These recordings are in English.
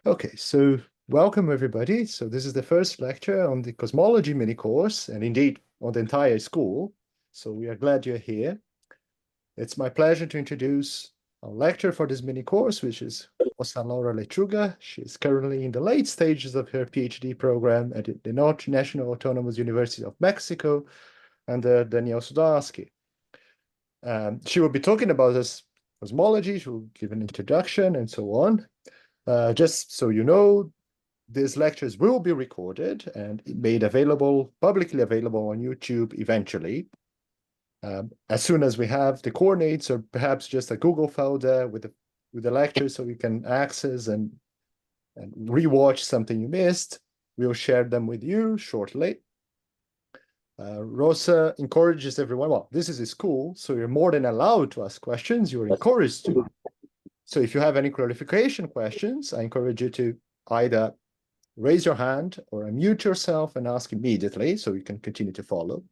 Okay, so welcome everybody. So this is the first lecture on the cosmology mini course, and indeed on the entire school. So we are glad you're here. It's my pleasure to introduce our lecturer for this mini course, which is Rosa Lechuga. She is currently in the late stages of her PhD program at the National Autonomous University of Mexico under Daniel Sudarsky. She will be talking about this cosmology. She will give an introduction and so on. Just so you know, these lectures will be recorded and made available, publicly available on YouTube eventually. As soon as we have the coordinates, or perhaps just a Google folder with the lectures, so you can access and rewatch something you missed, we'll share them with you shortly. Rosa encourages everyone, well, this is a school, so you're more than allowed to ask questions, you're encouraged to. So if you have any clarification questions, I encourage you to either raise your hand or unmute yourself and ask immediately so you can continue to follow.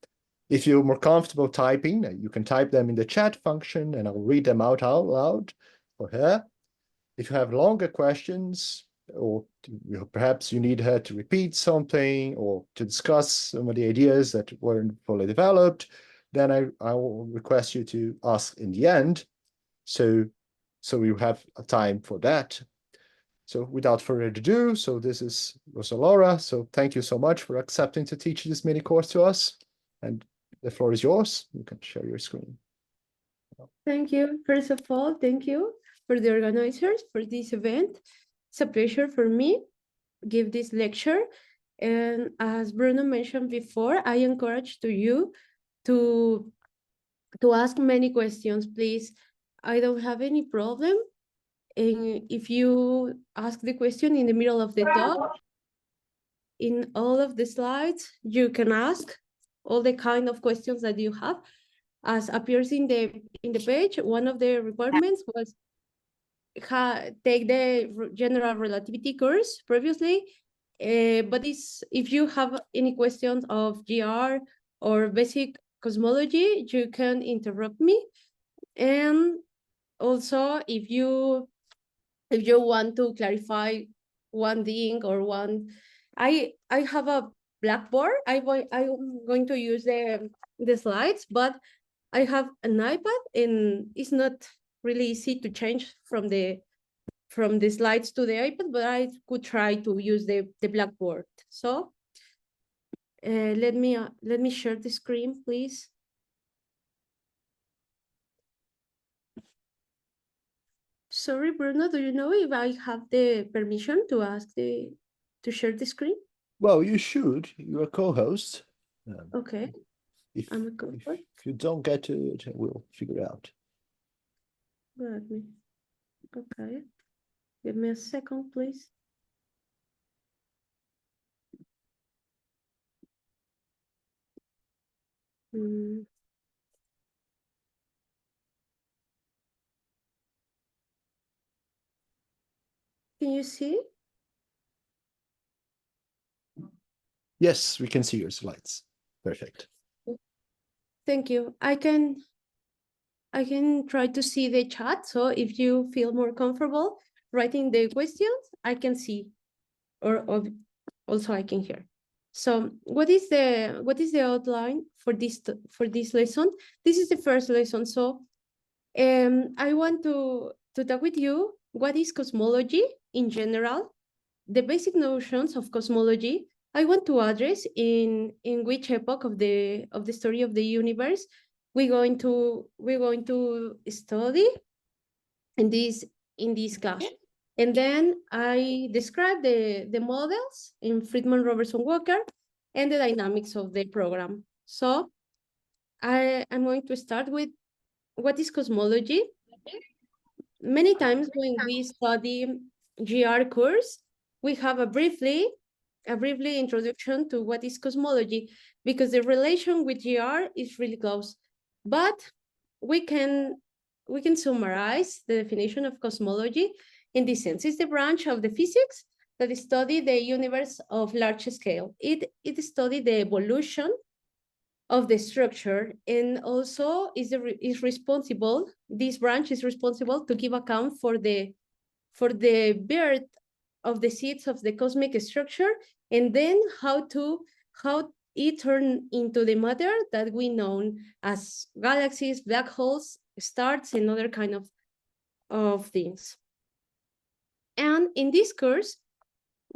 If you're more comfortable typing, you can type them in the chat function and I'll read them out loud for her. If you have longer questions, or perhaps you need her to repeat something or to discuss some of the ideas that weren't fully developed, then I will request you to ask in the end. So we have a time for that. So without further ado, so this is Rosa Laura. So thank you so much for accepting to teach this mini course to us. And the floor is yours. You can share your screen. Thank you. First of all, thank you for the organizers for this event. It's a pleasure for me to give this lecture. And as Bruno mentioned before, I encourage you to ask many questions, please. I don't have any problem. And if you ask the question in the middle of the talk, in all of the slides, you can ask all the kind of questions that you have. As appears in the page, one of the requirements was take the general relativity course previously, but if you have any questions of GR or basic cosmology, you can interrupt me. And also, if you want to clarify one thing or one, I have a blackboard. I'm going to use the slides, but I have an iPad and it's not really easy to change from the slides to the iPad, but I could try to use the blackboard. So let me share the screen, please. Sorry, Bruno, do you know if I have the permission to share the screen? Well, you should. You're a co-host. Okay. If I'm a co-host. If you don't get to it, we'll figure it out. Okay. Give me a second, please. Can you see? Yes, we can see your slides. Perfect. Thank you. I can try to see the chat. So if you feel more comfortable writing the questions, I can see, or also I can hear. So what is the outline for this lesson? This is the first lesson. So I want to talk with you what is cosmology in general, the basic notions of cosmology. I want to address in which epoch of the story of the universe we're going to study in this class. And then I describe the models in Friedman, Robertson, Walker, and the dynamics of the program. So I'm going to start with what is cosmology. Many times when we study GR course, we have a briefly introduction to what is cosmology, because the relation with GR is really close. But we can summarize the definition of cosmology in this sense. It's the branch of the physics that study the universe of large scale. It studies the evolution of the structure, and also is responsible, this branch is responsible to give account for the birth the seeds of the cosmic structure, and then how it turned into the matter that we know as galaxies, black holes, stars, and other kind of things. And in this course,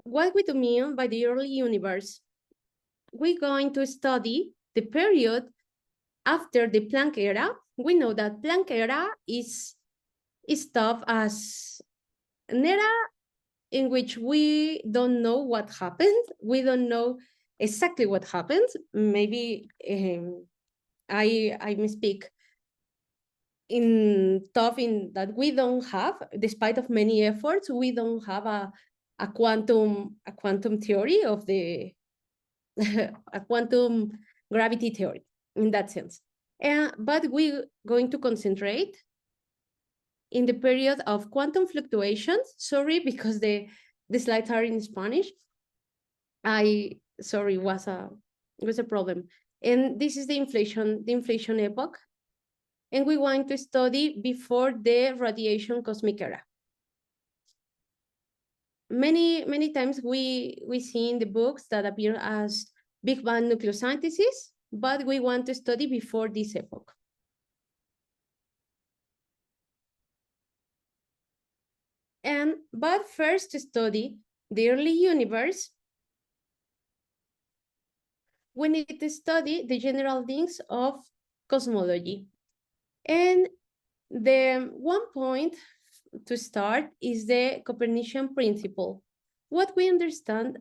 what we do mean by the early universe? We're going to study the period after the Planck era. We know that Planck era is thought as an era in which we don't know what happened. We don't know exactly what happened. Maybe I misspeak in thought in that we don't have, despite of many efforts, we don't have a quantum theory of the a quantum gravity theory in that sense. But we're going to concentrate in the period of quantum fluctuations. Sorry, because the slides are in Spanish. Sorry, was a problem. And this is the inflation epoch. And we want to study before the radiation cosmic era. Many times we see in the books that appear as Big Bang nucleosynthesis, but we want to study before this epoch. But first to study the early universe, we need to study the general things of cosmology. And the one point to start is the Copernican principle. What we understand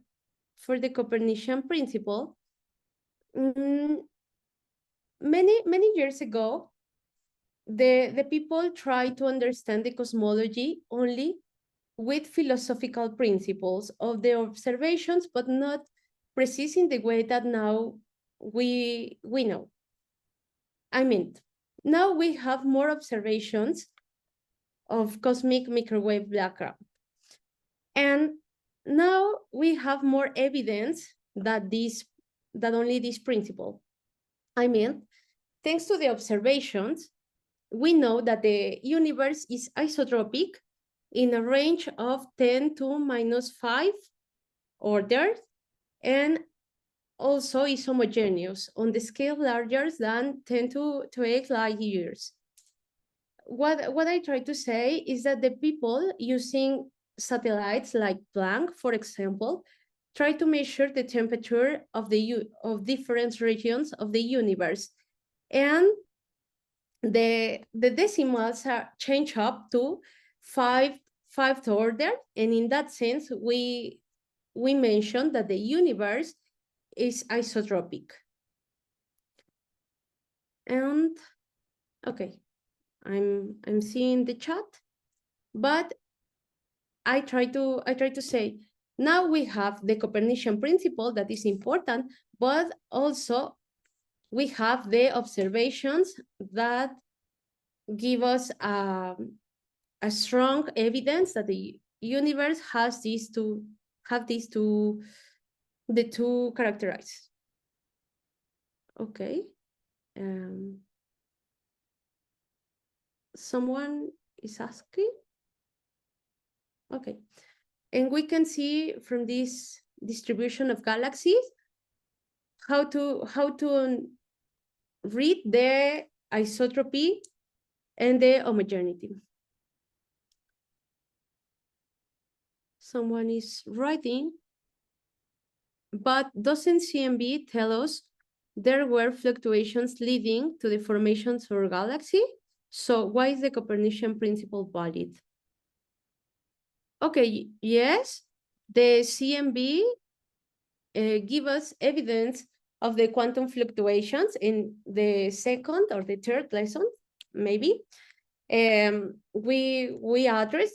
for the Copernican principle, many years ago, the people tried to understand the cosmology only with philosophical principles of the observations, but not precise in the way that now we know. I mean, now we have more observations of cosmic microwave background. And now we have more evidence that only this principle. I mean, thanks to the observations, we know that the universe is isotropic in a range of 10 to minus 5 orders, and also is homogeneous on the scale larger than 10 to 8 light years. What I try to say is that the people using satellites like Planck, for example, try to measure the temperature of different regions of the universe, and the decimals are changed up to fifth order, and in that sense, we mentioned that the universe is isotropic. And okay, I'm seeing the chat, but I try to say now we have the Copernican principle that is important, but also we have the observations that give us a strong evidence that the universe has the two characteristics. Okay. Someone is asking. Okay. And we can see from this distribution of galaxies how to read the isotropy and the homogeneity. Someone is writing, but doesn't CMB tell us there were fluctuations leading to the formations of our galaxy? So why is the Copernican principle valid? Okay, yes, the CMB give us evidence of the quantum fluctuations in the second or the third lesson, maybe. We will address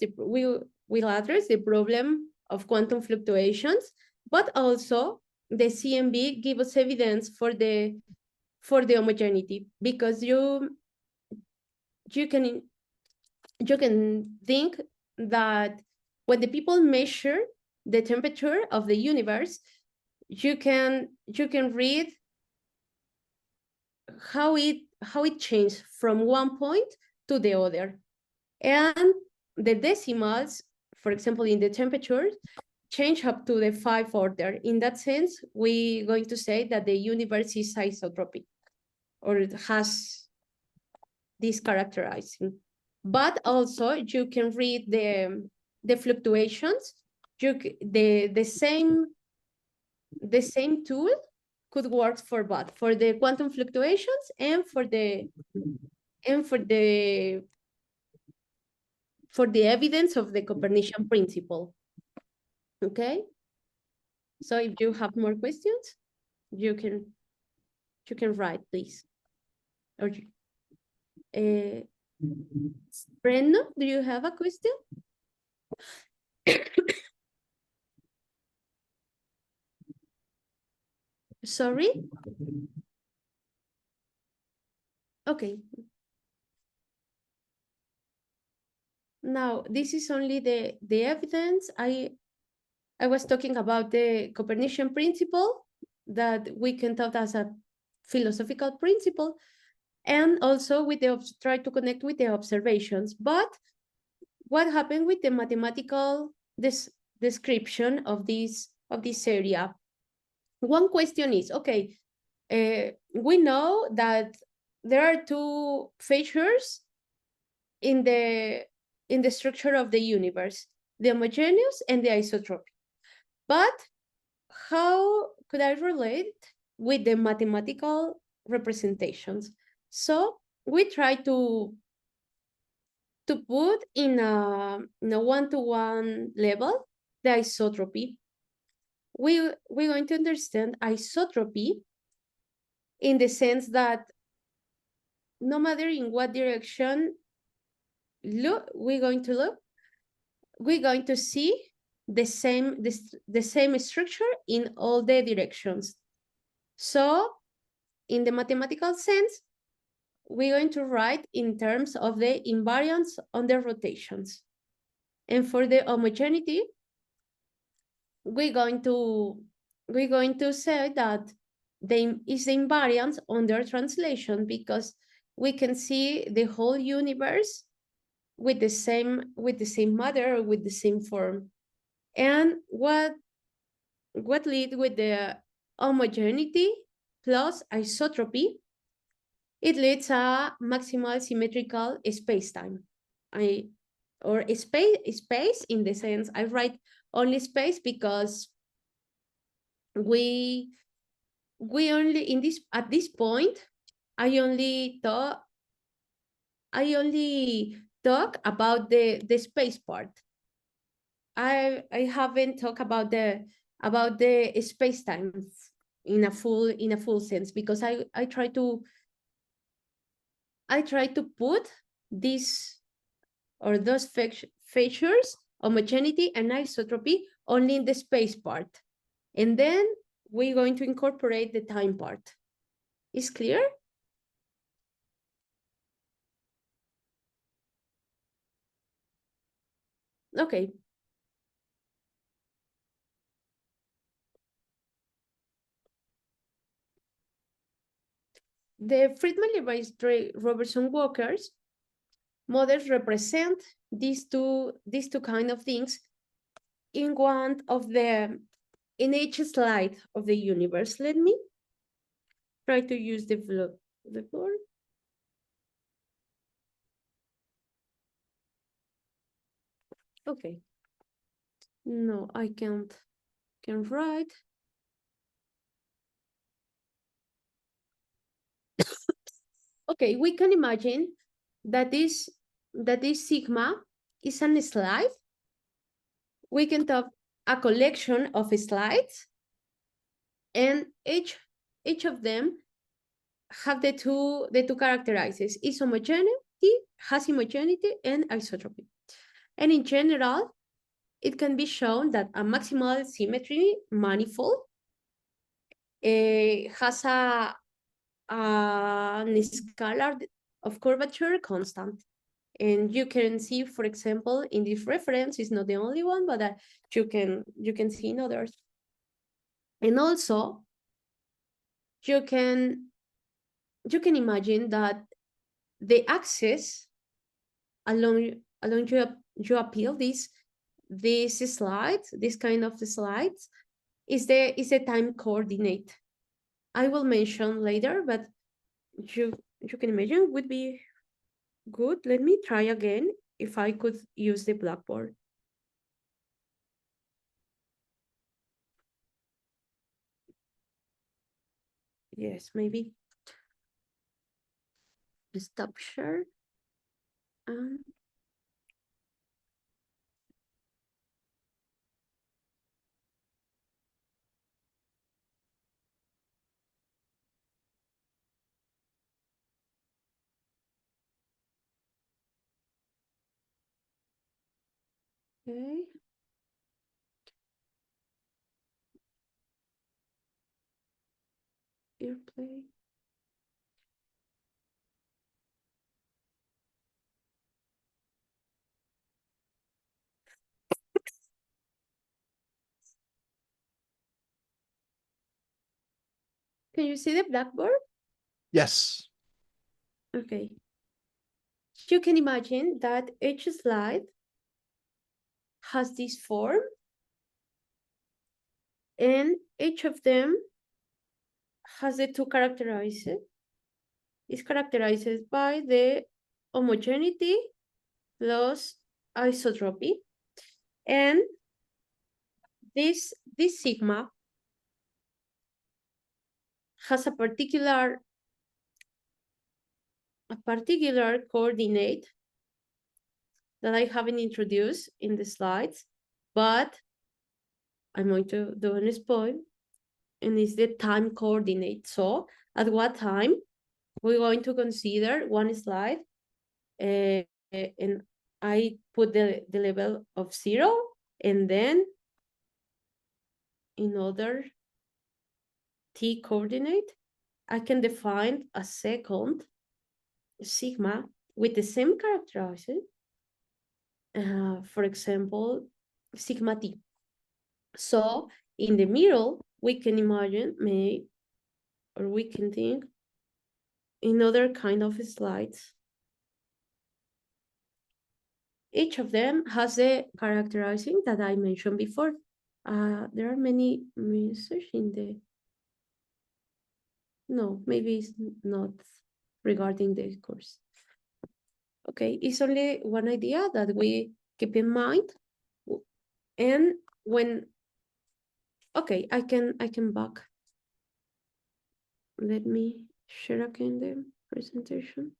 the problem of quantum fluctuations, but also the CMB give us evidence for the homogeneity, because you can think that when the people measure the temperature of the universe, you can read how it changed from one point to the other, and the decimals for example, in the temperature, change up to the 5th order. In that sense, we're going to say that the universe is isotropic, or it has this characterizing. But also you can read the fluctuations. The same tool could work for both, for the quantum fluctuations and for the evidence of the Copernican principle. Okay. So if you have more questions, you can write, please. Or Brenda, do you have a question? Sorry? Okay. Now, this is only the evidence. I was talking about the Copernican principle that we can thought as a philosophical principle, and also with the try to connect with the observations. But what happened with the mathematical description of this area? One question is, okay, we know that there are two features in the structure of the universe, the homogeneous and the isotropic. But how could I relate with the mathematical representations? So we try to put in a one-to-one level the isotropy. We're going to understand isotropy in the sense that no matter in what direction we're going to see the same structure in all the directions. So in the mathematical sense, we're going to write in terms of the invariance on the rotations. And for the homogeneity, we're going to say that is the invariance on their translation, because we can see the whole universe with the same matter, or with the same form. And what lead with the homogeneity plus isotropy, it leads a maximal symmetrical space-time. Or space in the sense, I write only space because we only at this point, I only talk about the space part. I haven't talked about the space-time in a full sense, because I try to put this or those features, homogeneity and isotropy, only in the space part. And then we're going to incorporate the time part. Is clear? Okay. The Friedman-Levi-Robertson-Walker's models represent these two kind of things in each slide of the universe. Let me try to use the board. Okay. No, I can write. Okay, we can imagine that this sigma is a slide. We can have a collection of slides, and each of them have the two characteristics: is homogeneity, has homogeneity, and isotropy. And in general, it can be shown that a maximal symmetry manifold has a scalar of curvature constant. And you can see, for example, in this reference, it's not the only one, but you can see in others. And also, you can imagine that the axis along you appeal this these slides, this kind of slides, is the time coordinate. I will mention later, but you can imagine would be good. Let me try again if I could use the Blackboard. Yes, maybe stop share. Okay. Airplay. Can you see the Blackboard? Yes. Okay. You can imagine that each slide has this form, and each of them has the two characterized. Is characterized by the homogeneity plus isotropy, and this sigma has a particular coordinate that I haven't introduced in the slides, but I'm going to do an spoil, and it's the time coordinate. So at what time we're going to consider one slide, and I put the level of 0, and then in other t coordinate, I can define a second sigma with the same characteristic, for example, sigma t. So in the middle, we can imagine, or we can think in other kind of slides. Each of them has a characterizing that I mentioned before. There are many messages in the... No, maybe it's not regarding the course. Okay, it's only one idea that we keep in mind. And when, okay, I can back. Let me share again the presentation.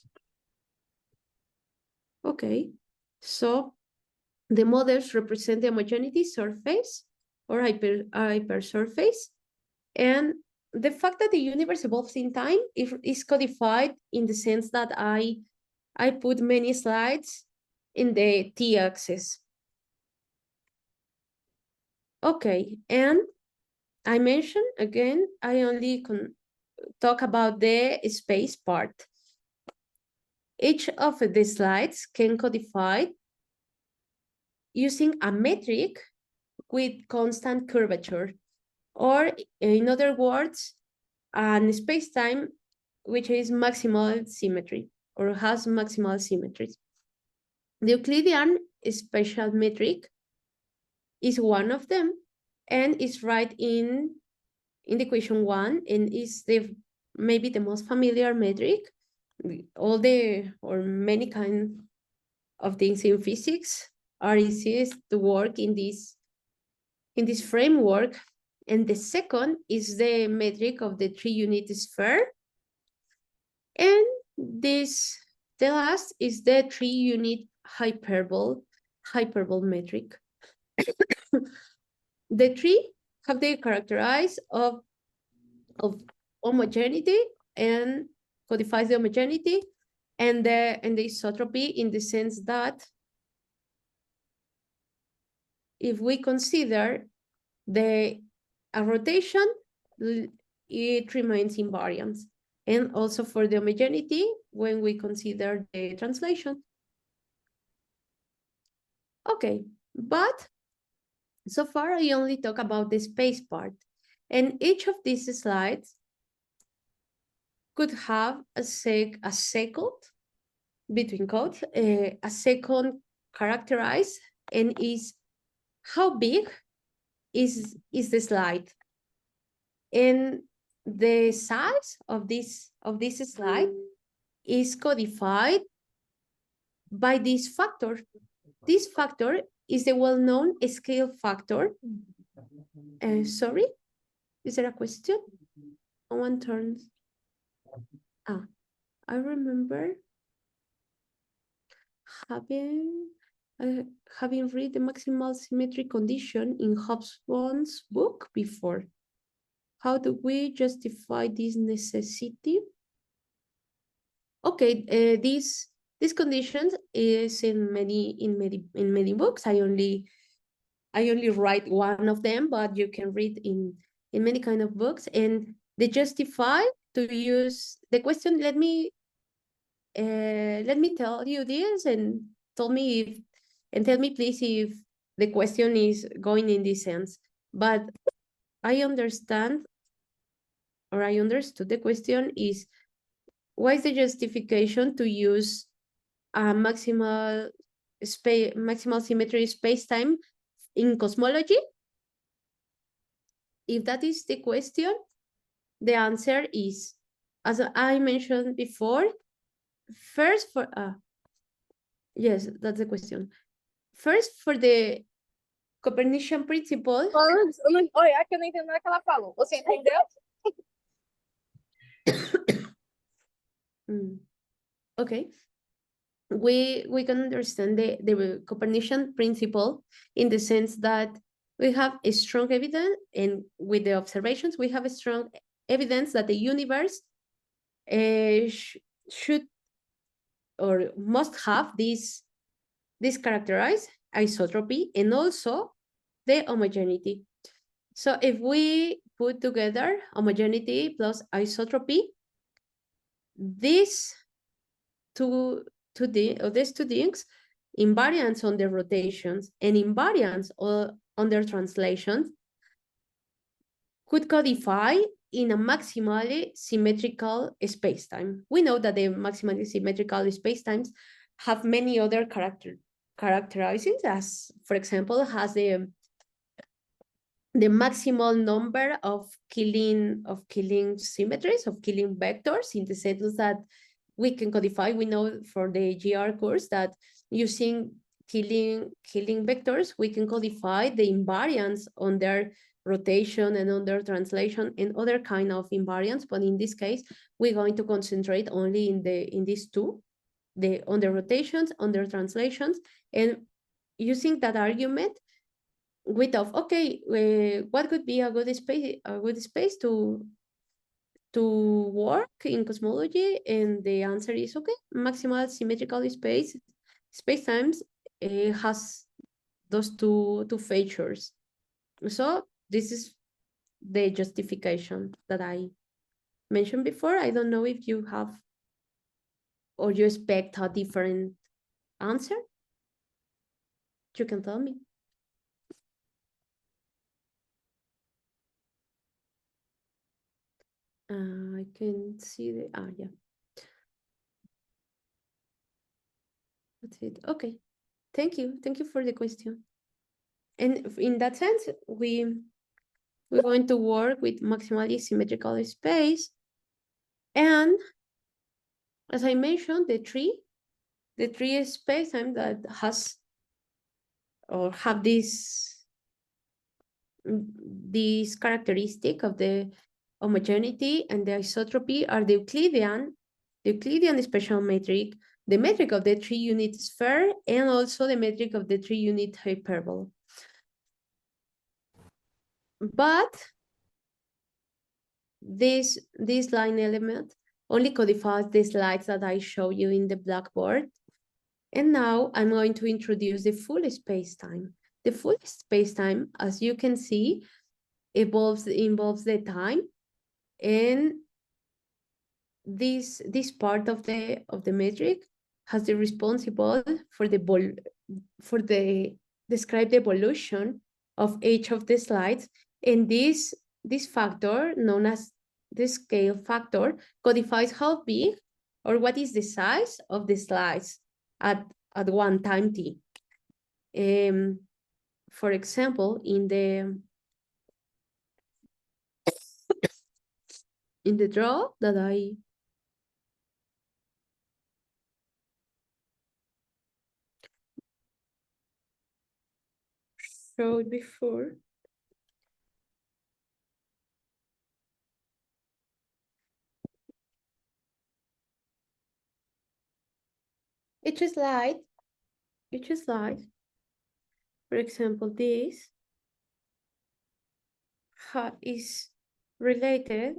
Okay, so the models represent the homogeneity surface or hypersurface, and the fact that the universe evolves in time is codified in the sense that I put many slides in the t-axis. Okay, and I mentioned again, I only talk about the space part. Each of the slides can codify using a metric with constant curvature, or in other words, an space-time which is maximal symmetry or has maximal symmetry. The Euclidean spatial metric is one of them, and is right in the equation 1, and is maybe the most familiar metric. All the, or many kind of things in physics are easiest to work in this framework. And the second is the metric of the 3-unit sphere, and the last is the 3-unit hyperbole metric. The three have the characterized of homogeneity, and codifies the homogeneity and the isotropy, in the sense that if we consider a rotation, it remains invariant. And also for the homogeneity, when we consider the translation. Okay, but so far I only talk about the space part, and each of these slides could have a second, between quotes, a second characterized, and is how big is the slide, and the size of this slide is codified by this factor. This factor is the well-known scale factor. Sorry, is there a question? One turns. I remember having read the maximal symmetry condition in Hobsbawm's book before. How do we justify this necessity? Okay, these conditions is in many books. I only write one of them, but you can read in many kind of books. And they justify to use the question. Let me tell you this, and tell me please if the question is going in this sense. But I understand, or I understood the question is, what is the justification to use a maximal symmetry space-time in cosmology? If that is the question, the answer is, as I mentioned before, first for yes, that's the question. First, for the Copernican principle. Oi, é que eu não entendo nada que ela falou. Você entendeu? Okay. We can understand the Copernican principle in the sense that we have a strong evidence, and with the observations, we have a strong evidence that the universe should or must have this characterized isotropy and also the homogeneity. So if we put together homogeneity plus isotropy, these two things, invariance on the rotations and invariance on their translations, could codify in a maximally symmetrical spacetime. We know that the maximally symmetrical spacetimes have many other characterizations, as, for example, has the maximal number of killing symmetries, of killing vectors, in the sense that we can codify. We know for the GR course that using killing vectors, we can codify the invariance on their rotation and on their translation and other kind of invariance. But in this case, we're going to concentrate only in these two, on the rotations, on their translations, and using that argument, we thought, okay, what could be a good space to work in cosmology? And the answer is, okay, maximal symmetrical space-times has those two features. So this is the justification that I mentioned before. I don't know if you have, or you expect a different answer. You can tell me. I can see the, yeah. That's it. Okay. Thank you. Thank you for the question. And in that sense, we're going to work with maximally symmetrical space. And as I mentioned, the three spacetime that has or have this characteristic of the homogeneity and the isotropy are the Euclidean special metric, the metric of the 3-unit sphere, and also the metric of the 3-unit hyperbole. But this line element only codifies the slides that I show you in the blackboard. And now I'm going to introduce the full space-time. The full space-time, as you can see, involves the time, and this part of the metric has the responsible for describe the evolution of each of the slides, and this factor, known as the scale factor, codifies how big or what is the size of the slides at one time t. for example, in the draw that I showed before. Each slide, for example, this is related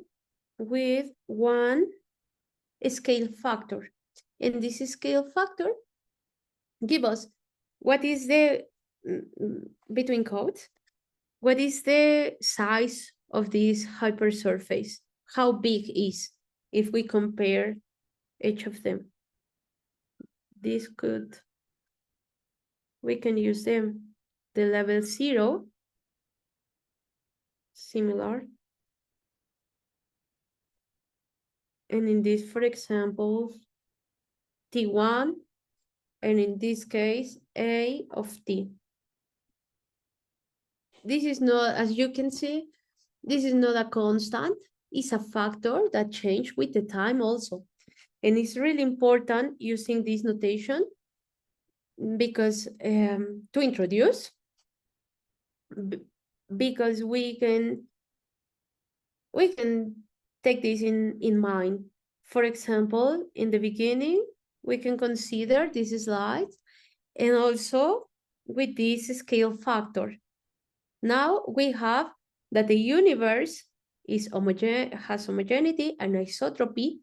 with one scale factor. And this scale factor give us what is the, between quotes, what is the size of this hypersurface? How big is if we compare each of them? This could, we can use them. The level 0, similar. And in this, for example, T1, and in this case, A of T. This is not, as you can see, this is not a constant. It's a factor that changes with the time also. And it's really important using this notation because to introduce, because we can take this in mind. For example, in the beginning, we can consider this slide and also with this scale factor. Now we have that the universe is has homogeneity and isotropy,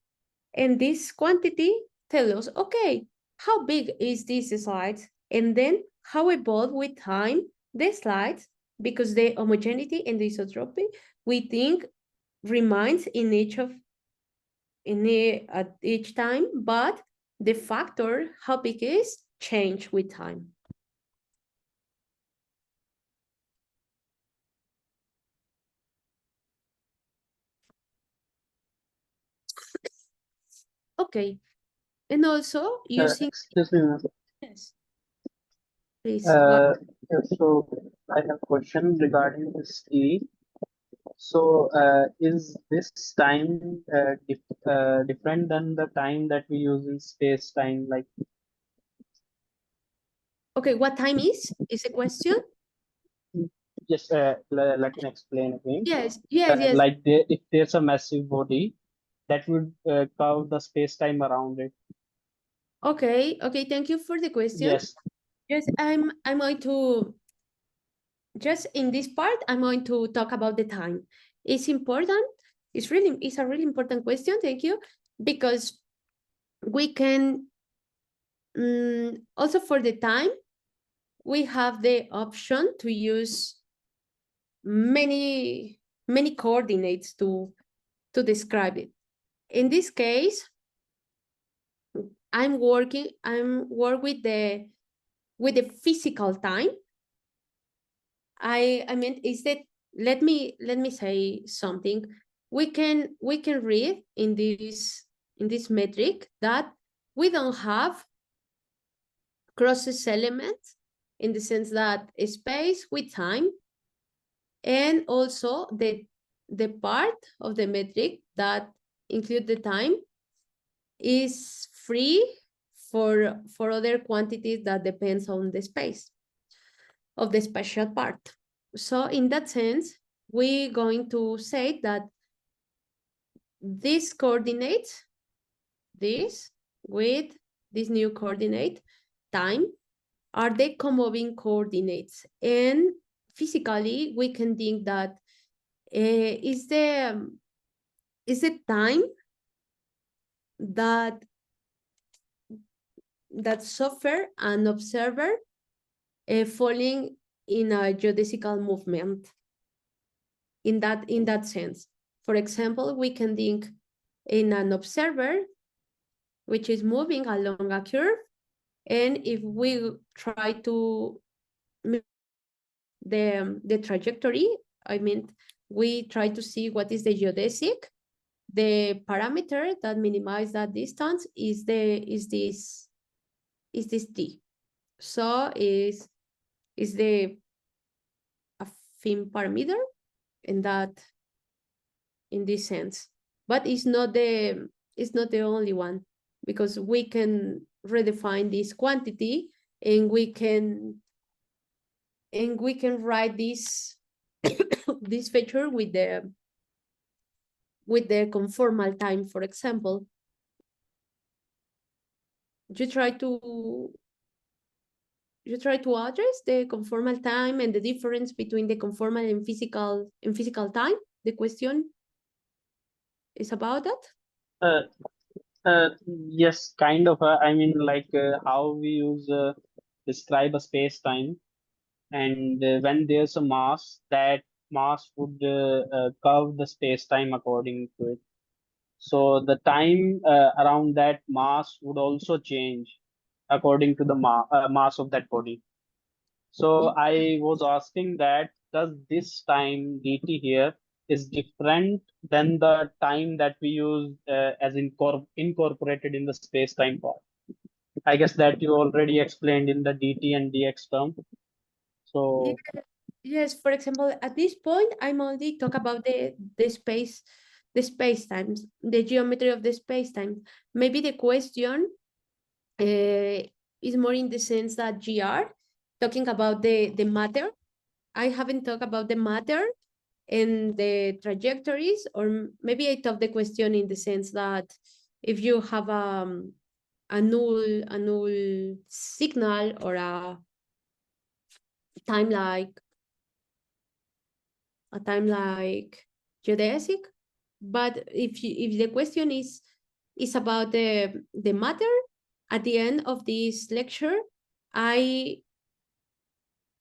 and this quantity tells us, okay, how big is this slide? And then how evolve with time the slides, because the homogeneity and the isotropy, we think remains in at each time, but the factor, how big is, change with time. Okay, and also using, Excuse me, ma'am. yes, please. So I have a question regarding this T. So is this time different than the time that we use in space time? Like, Okay, what time is the question? just let me explain again. Yes, yes. Like if there's a massive body, that would curve the space time around it. Okay, thank you for the question. Yes. Yes, I'm going to, just in this part, I'm going to talk about the time. It's important, it's a really important question, thank you, because we can, also for the time, we have the option to use many coordinates to describe it. In this case, I'm work with the physical time. I mean, is that, let me say something. We can read in this metric that we don't have crosses elements, in the sense that space with time, and also the part of the metric that include the time is free for other quantities that depends on the space of the spatial part. So in that sense, we're going to say that these coordinates, this with this new coordinate, time, are the comoving coordinates. And physically, we can think that is the time that suffer an observer falling in a geodesical movement. In that sense, for example, we can think in an observer which is moving along a curve, and if we try to the trajectory, I mean, we try to see what is the geodesic. The parameter that minimize that distance is this t. So is the thin parameter, and that in this sense. But it's not the only one, because we can redefine this quantity, and we can write this this feature with the conformal time, for example. You try to address the conformal time and the difference between the conformal and physical time. The question is about that. Yes, kind of. I mean, like how we use describe a space-time, and when there's a mass, that mass would curve the space-time according to it. So the time around that mass would also change according to the mass of that body. So I was asking that, does this time dt here is different than the time that we use as incorporated in the space-time part? I guess that you already explained in the dt and dx term. So Yes, for example, at this point, I'm only talk about the space times, the geometry of the space time. Maybe the question is more in the sense that GR, talking about the matter. I haven't talked about the matter and the trajectories, or maybe I talk the question in the sense that if you have a null signal, or a time like geodesic. But if the question is about the matter, at the end of this lecture, I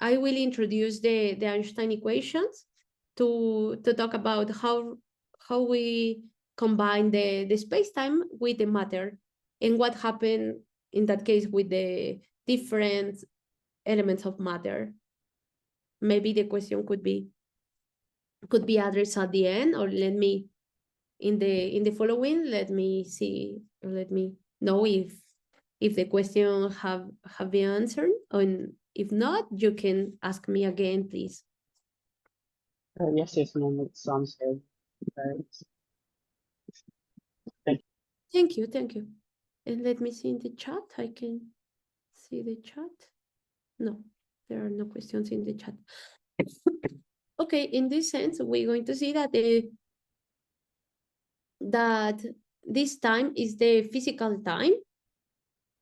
will introduce the Einstein equations to talk about how we combine the space-time with the matter, and what happened in that case with the different elements of matter. Maybe the question could be addressed at the end, or let me in the following, let me see, or let me know if the question have been answered, and if not, you can ask me again, please. yes, no, it sounds good. Thank you. And let me see in the chat. I can see the chat. No, there are no questions in the chat. Okay, in this sense, we're going to see that this time is the physical time,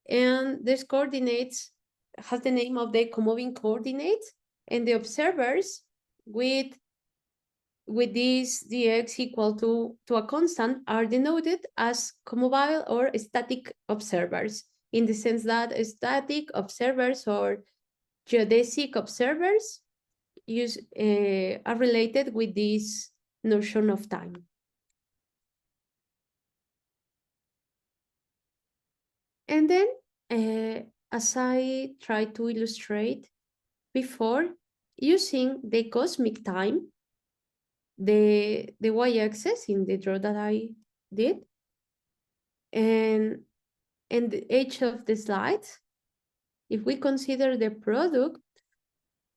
and this coordinates has the name of the comoving coordinates, and the observers with this dx equal to a constant are denoted as commovable or static observers, in the sense that static observers or geodesic observers are related with this notion of time. And then, as I tried to illustrate before, using the cosmic time, the y-axis in the draw that I did, and the edge of the slides, if we consider the product,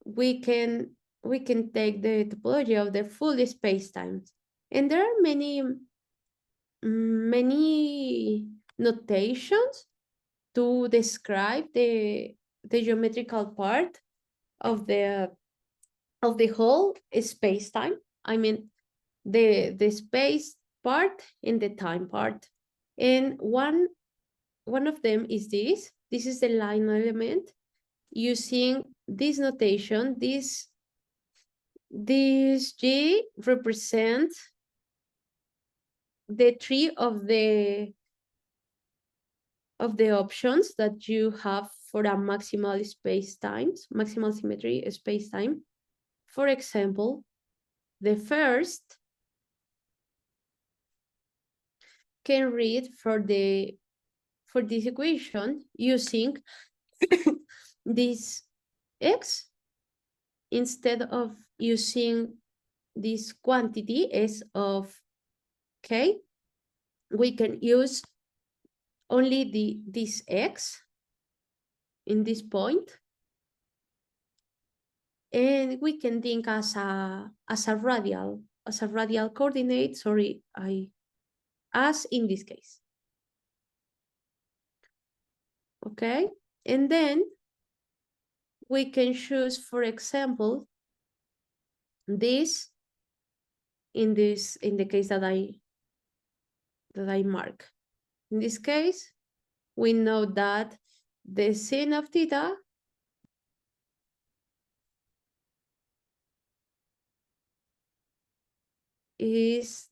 we can take the topology of the full space-time. And there are many notations to describe the geometrical part of the whole space-time. I mean, the space part and the time part. And one of them is this. This is the line element. Using this notation, this G represents the tree of the options that you have for a maximal maximal symmetry space-time. For example, the first can read for this equation using this x instead of using this quantity s of k. We can use only this x in this point, And we can think as a radial coordinate, sorry, as in this case. Okay, and then we can choose, for example, this in the case that I mark. In this case, we know that the sin of theta is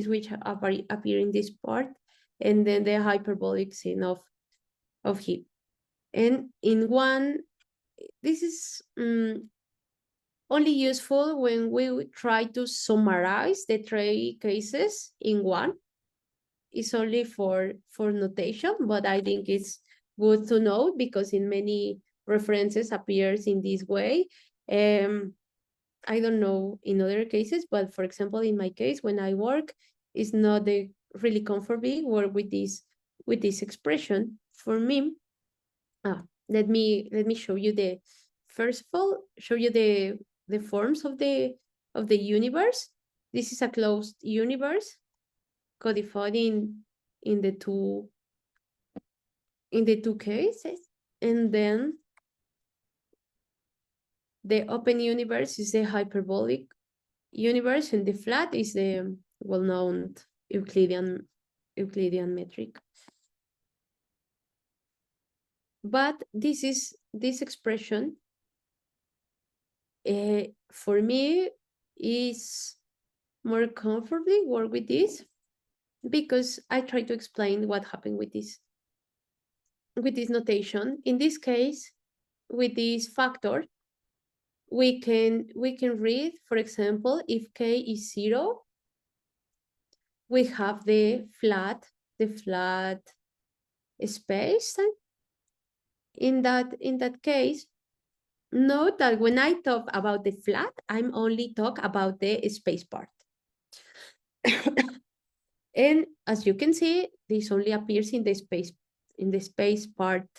which appear in this part, and then the hyperbolic sin of hip. And in one, this is only useful when we try to summarize the three cases in one. It's only for notation, but I think it's good to know because in many references appears in this way. I don't know in other cases, but for example, in my case, when I work, it's not really comfortable work with this expression. For me, let me show you first of all, show you the forms of the universe. This is a closed universe codified in the two cases, and then the open universe is the hyperbolic universe, and the flat is the well-known Euclidean metric. But this expression for me is more comfortably work with this because I try to explain what happened with this notation. In this case, with this factor, we can read, for example, if k is 0, we have the flat space. In that case, note that when I talk about the flat, I'm only talk about the space part. And as you can see, this only appears in the space part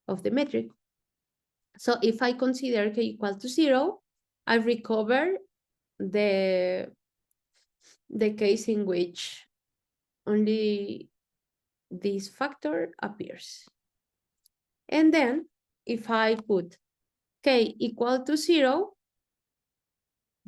of the metric. So if I consider k equal to 0, I recover the case in which only this factor appears. And then if I put k equal to 0,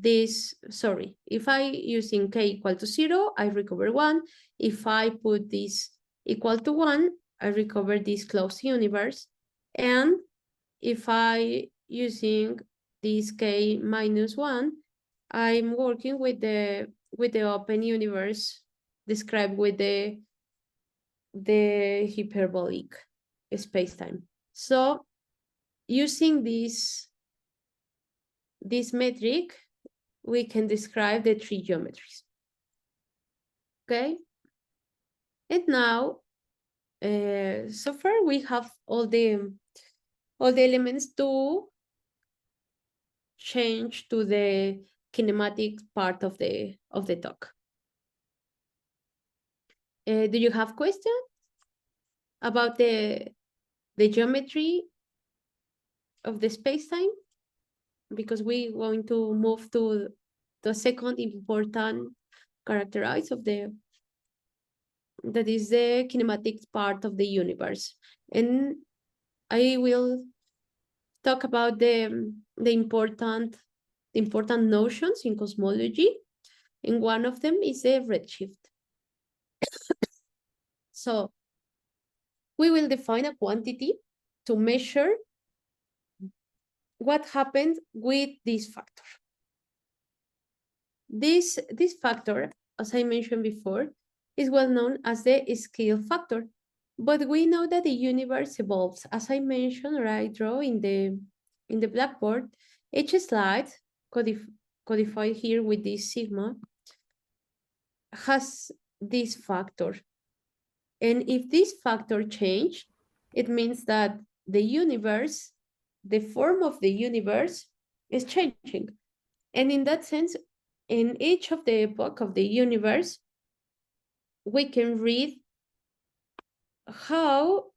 if I using k equal to 0, I recover 1. If I put this equal to 1, I recover this closed universe. And if I using this k minus 1, I'm working with the open universe described with the hyperbolic spacetime. So using this metric, we can describe the three geometries. Okay. And now, so far we have all the elements to change to the kinematic part of the talk. Do you have questions about the geometry of the spacetime? Because we're going to move to the second important characterize of that is the kinematic part of the universe. And I will talk about the important notions in cosmology. And one of them is the redshift. So we will define a quantity to measure what happens with this factor. This factor, as I mentioned before, is well known as the scale factor. But we know that the universe evolves. As I mentioned, or I draw in the blackboard, each slide codified here with this sigma has this factor. And if this factor change, it means that the universe, the form of the universe is changing. And in that sense, in each of the epoch of the universe, we can read how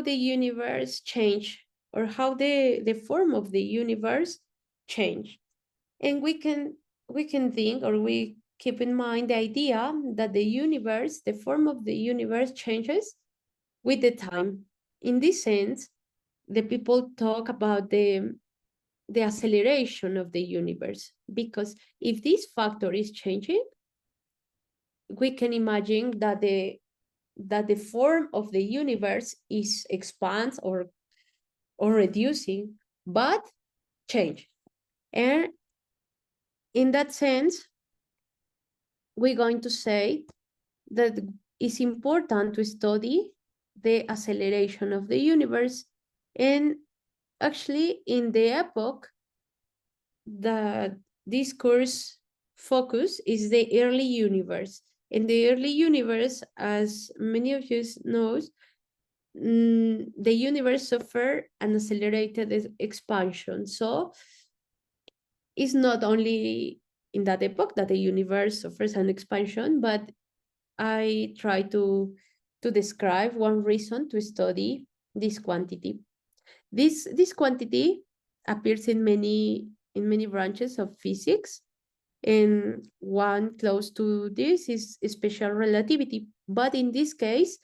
the universe change, or how the form of the universe change. And we can think, or we keep in mind the idea that the universe, the form of the universe changes with the time. In this sense, the people talk about the acceleration of the universe, because if this factor is changing, we can imagine that the form of the universe is expands or reducing, but change. And in that sense, we're going to say that it's important to study the acceleration of the universe. And actually, in the epoch, the discourse focus is the early universe. In the early universe, as many of you know, the universe suffered an accelerated expansion. So it's not only in that epoch that the universe suffers an expansion, but I try to describe one reason to study this quantity. This quantity appears in many branches of physics, and one close to this is special relativity. But in this case,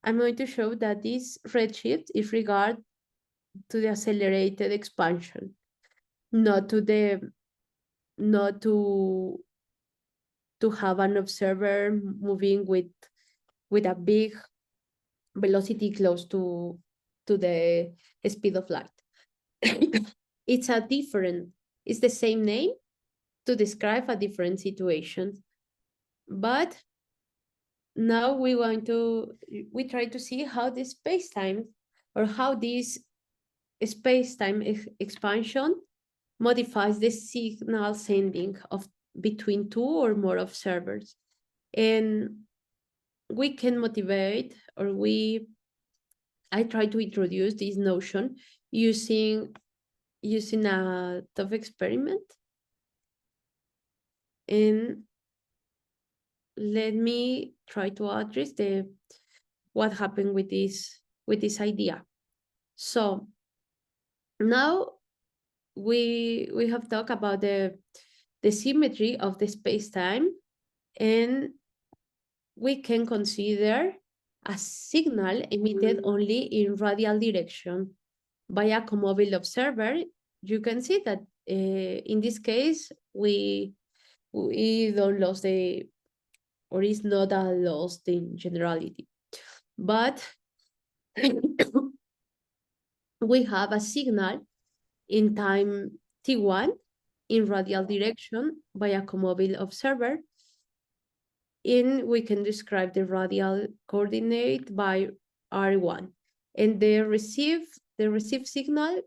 I'm going to show that this redshift is regard to the accelerated expansion, not to have an observer moving with a big velocity close to the speed of light. It's the same name to describe a different situation. But now we try to see how this space-time, or how this space-time expansion modifies the signal sending of between two or more observers. And we can motivate, or I try to introduce this notion using a tough experiment. And let me try to address what happened with this idea. So now we have talked about the symmetry of the space-time, and we can consider a signal emitted only in radial direction by a co-mobile observer. You can see that in this case, we don't lose or is not a loss in generality. But we have a signal in time t1 in radial direction by a co-mobile observer, and we can describe the radial coordinate by r1, and the received signal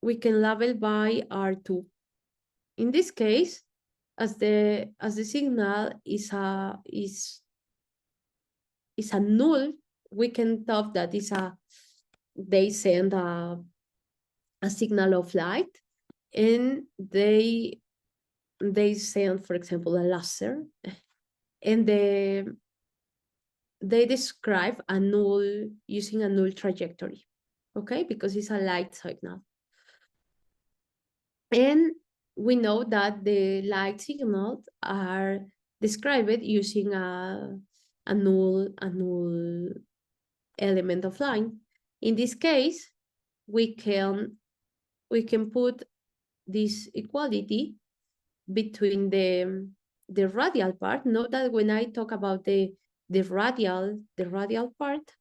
we can label by r2. In this case, as the signal is a null, we can talk that they send a signal of light, and they send, for example, a laser, and they describe a null using a null trajectory, okay, because it's a light signal. And we know that the light signals are described using a null element of line. In this case, we can put this equality between the radial part. Note that when I talk about the radial part,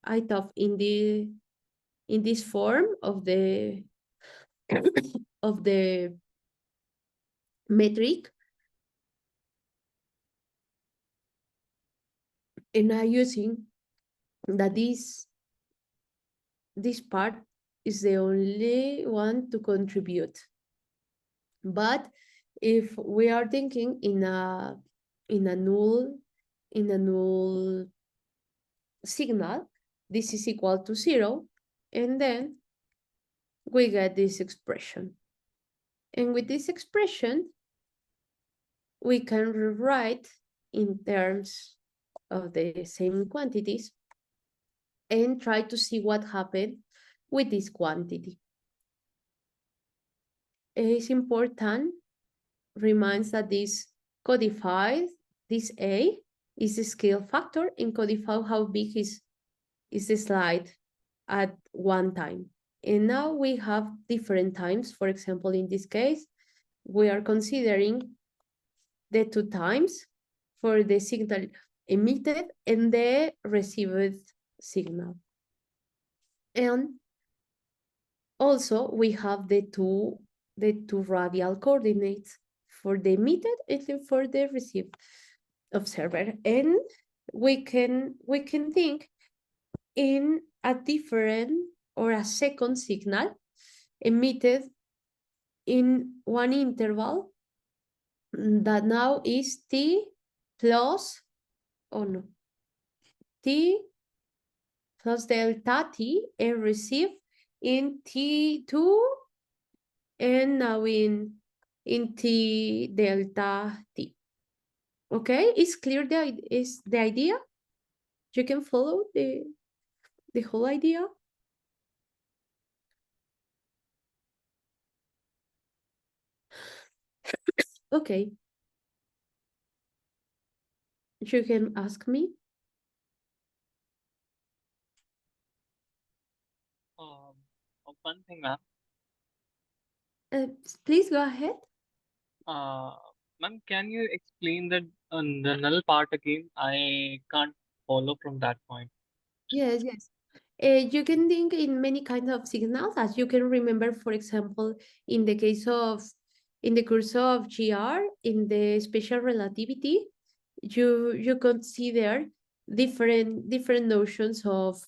I talk in this form of the of the metric, and I'm using that this part is the only one to contribute. But if we are thinking in a null signal, this is equal to 0, and then we get this expression. And with this expression, we can rewrite in terms of the same quantities and try to see what happened with this quantity. It's important, reminds that this codified, this A is the scale factor and codify how big is the slide at one time. And now we have different times. For example, in this case, we are considering the 2 times for the signal emitted and the received signal. And also we have the two radial coordinates for the emitted and for the received observer. And we can think in a different or a second signal emitted in one interval that now is t plus, oh no, t plus delta t and received in t2 and now in t delta t. Okay, it's clear is the idea? You can follow the whole idea? Okay. You can ask me. One thing, ma'am. Please go ahead. Ma'am, can you explain the null part again? I can't follow from that point. Yes, yes. You can think in many kinds of signals, as you can remember, for example, in the case of, in the course of GR, in the special relativity, you consider different notions of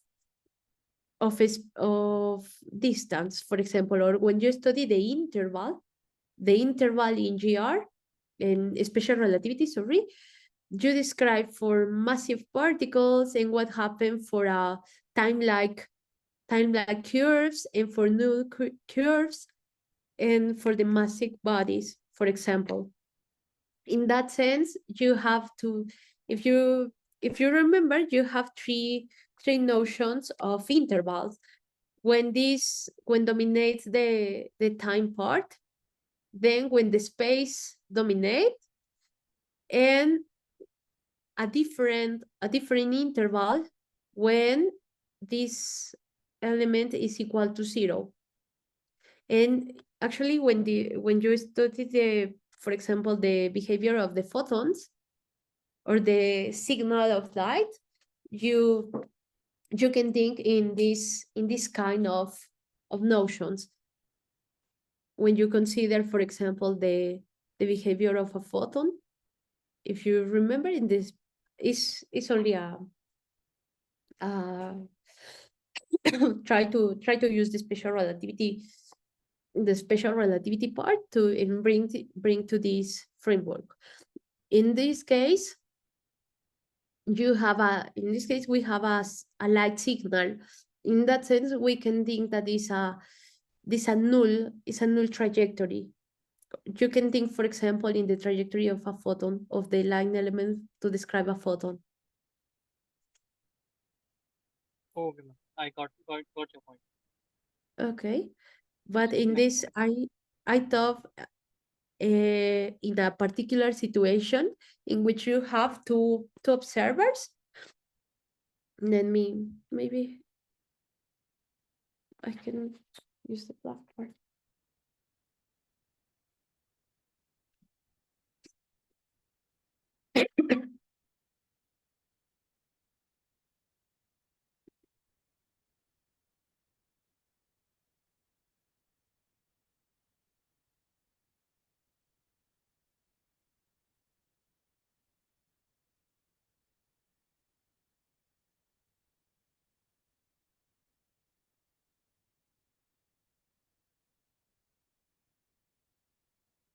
distance, for example, or when you study the interval in GR, in special relativity, sorry, you describe for massive particles and what happened for a time-like curves and for null curves and for the massive bodies, for example. In that sense, you have to, if you remember, you have three notions of intervals. When dominates the time part, then when the space dominates, and a different interval when this element is equal to 0. And actually, when you study the, for example, the behavior of the photons or the signal of light, you can think in this kind of notions. When you consider, for example, the behavior of a photon, if you remember, in this is only a try to use the special relativity part to and bring to this framework. In this case, we have a light signal. In that sense, we can think that is a null trajectory. You can think, for example, in the trajectory of a photon, of the line element to describe a photon. Okay, ma'am. I got your point. Okay, but in this, I thought in a particular situation in which you have two observers. Let me, maybe I can use the black part.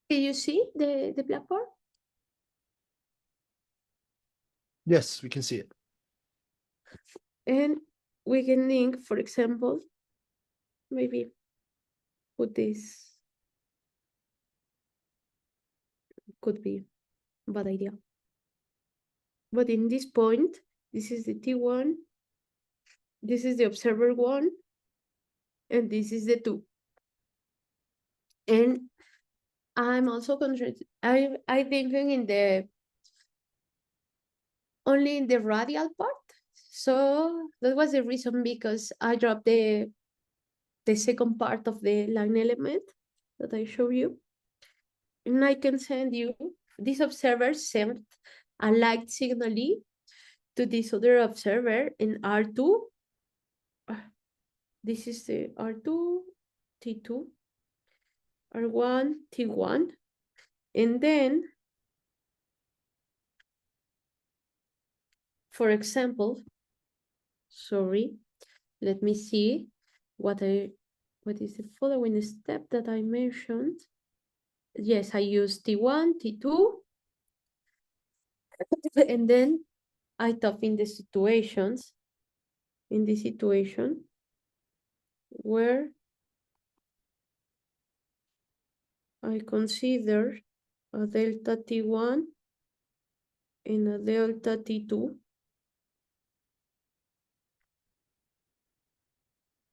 Can you see the black part? Yes, we can see it. And we can link, for example, maybe put this, could be a bad idea. But in this point, this is the T1, this is the observer 1, and this is the 2. And I'm also I thinking in the only in the radial part. So that was the reason, because I dropped the second part of the line element that I show you. And I can send you, this observer sent a light signal to this other observer in R2. This is the R2, T2, R1, T1. And then, for example, sorry, let me see what is the following step that I mentioned. Yes, I use T1, T2, and then I top in the situations, in the situation where I consider a delta T1 and a delta T2.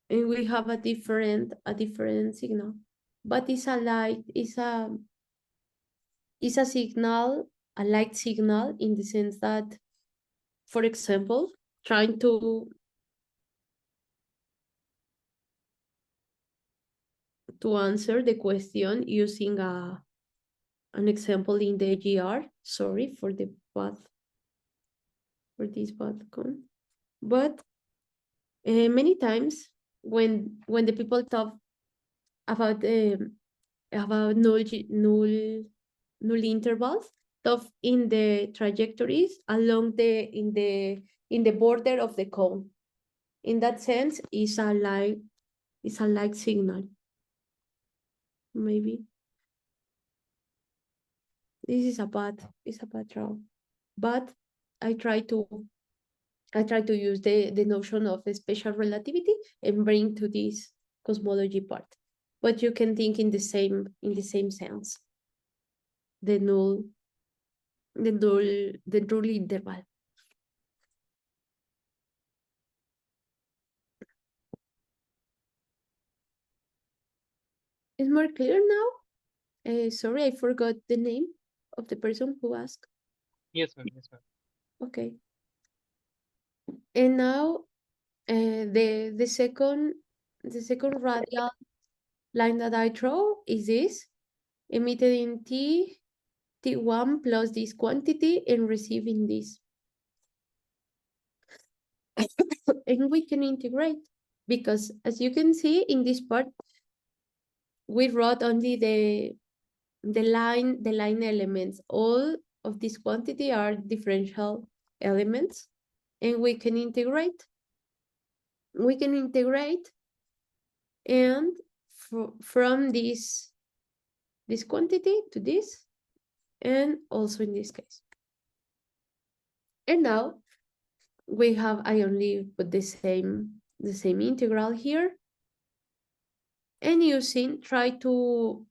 And we have a different signal, but it's a light, it's a signal, a light signal, in the sense that, for example, trying to answer the question using an example in the GR. Sorry for the bad, for this bad con. But many times when the people talk about null intervals, talk in the trajectories along in the border of the cone. In that sense, it's a light signal. Maybe this is a bad draw, but I try to use the notion of special relativity and bring to this cosmology part. But you can think in the same sense. The null interval. It's more clear now? Sorry, I forgot the name of the person who asked. Yes, ma'am. Yes, ma'am. Okay. And now the second radial line that I draw is this, emitted in T1 plus this quantity and receiving this. And we can integrate, because as you can see in this part, we wrote only the line elements. All of this quantity are differential elements, and we can integrate. We can integrate, and from this quantity to this, and also in this case. And now we have, I only put the same integral here, and using try to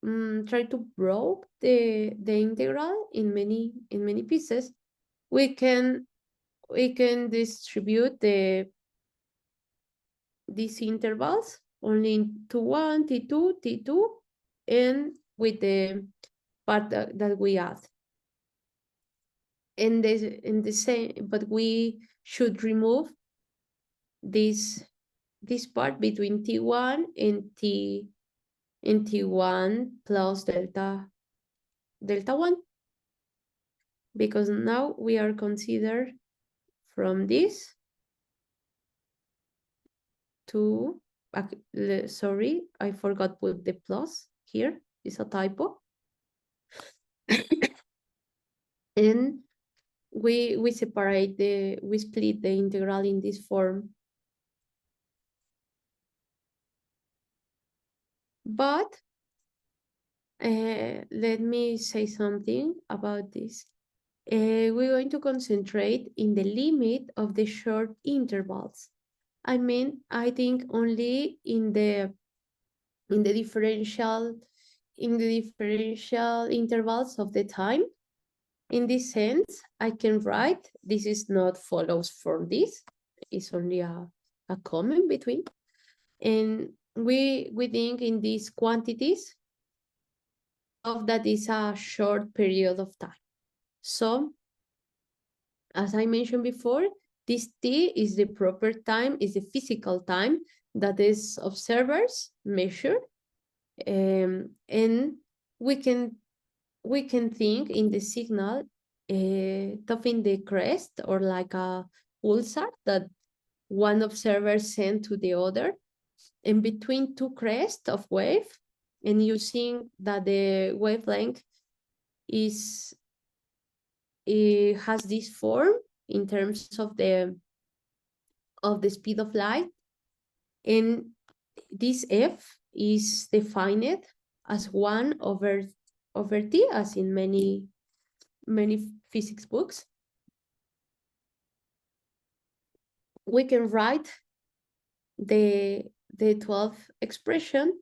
break the integral in many pieces. We can distribute these intervals only in T1, T2, T2, and with the part that we add. And the same, but we should remove this part between T1 and T1 plus delta 1, because now we are considered from this to, sorry, I forgot to put the plus here, it's a typo. And we separate we split the integral in this form. But let me say something about this. We're going to concentrate in the limit of the short intervals. I mean, I think only in the differential intervals of the time. In this sense, I can write, this is not follows from this, it's only a a comment between. And we think in these quantities of that is a short period of time. So, as I mentioned before, this T is the proper time, is the physical time that is observers measure. And we can think in the signal of in the crest or like a pulsar that one observer sent to the other, and between two crests of wave, and using that the wavelength is it has this form in terms of the speed of light, and this f is defined as 1 over t, as in many physics books. We can write the 12th expression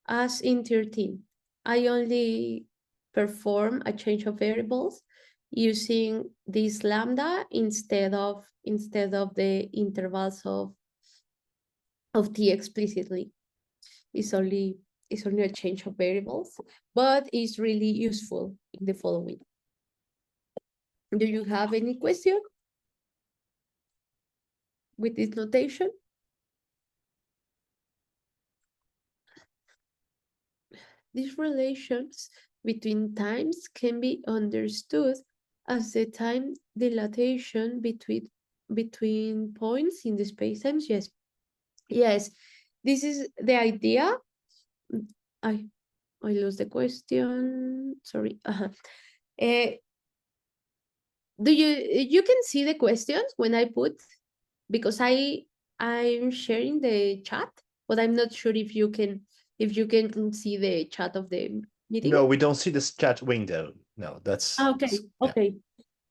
as in 13. I only perform a change of variables using this lambda instead of the intervals of t explicitly. It's only a change of variables, but it's really useful in the following. Do you have any question with this notation? These relations between times can be understood as the time dilatation between points in the space-time. Yes, this is the idea. I lost the question. Sorry. Do you can see the questions when I put, because I'm sharing the chat, but I'm not sure if you can see the chat of the meeting. No, we don't see this chat window. No, that's okay. yeah. Okay.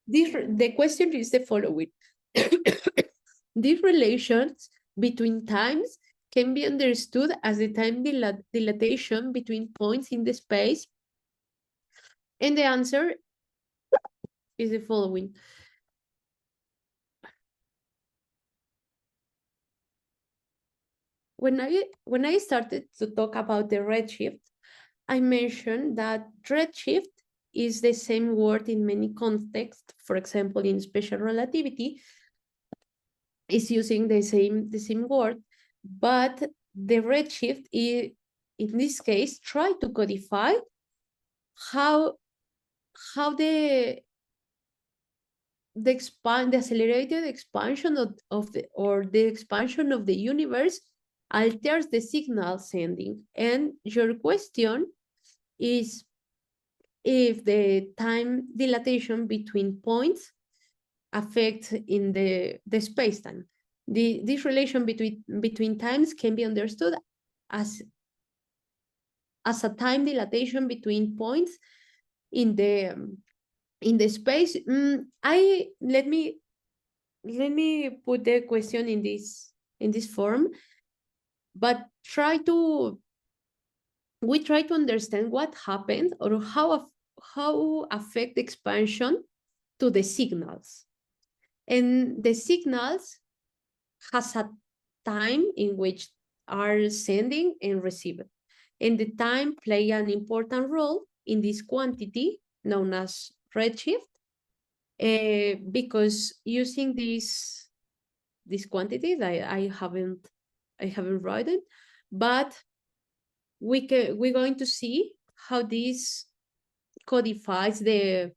The question is the following. These relations between times can be understood as the time dilatation between points in the space, and the answer is the following. When I started to talk about the redshift, I mentioned that redshift is the same word in many contexts. For example, in special relativity, is using the same word, but the redshift is, in this case, try to codify how the accelerated expansion of the expansion of the universe alters the signal sending. And your question is if the time dilatation between points affects in the space-time. This relation between times can be understood as a time dilatation between points in the space. Let me put the question in this form, but we try to understand what happened or how affect the expansion to the signals. And the signals has a time in which are sending and receiving. And the time play an important role in this quantity known as redshift, because using these quantities, I haven't written, but we're going to see how this codifies the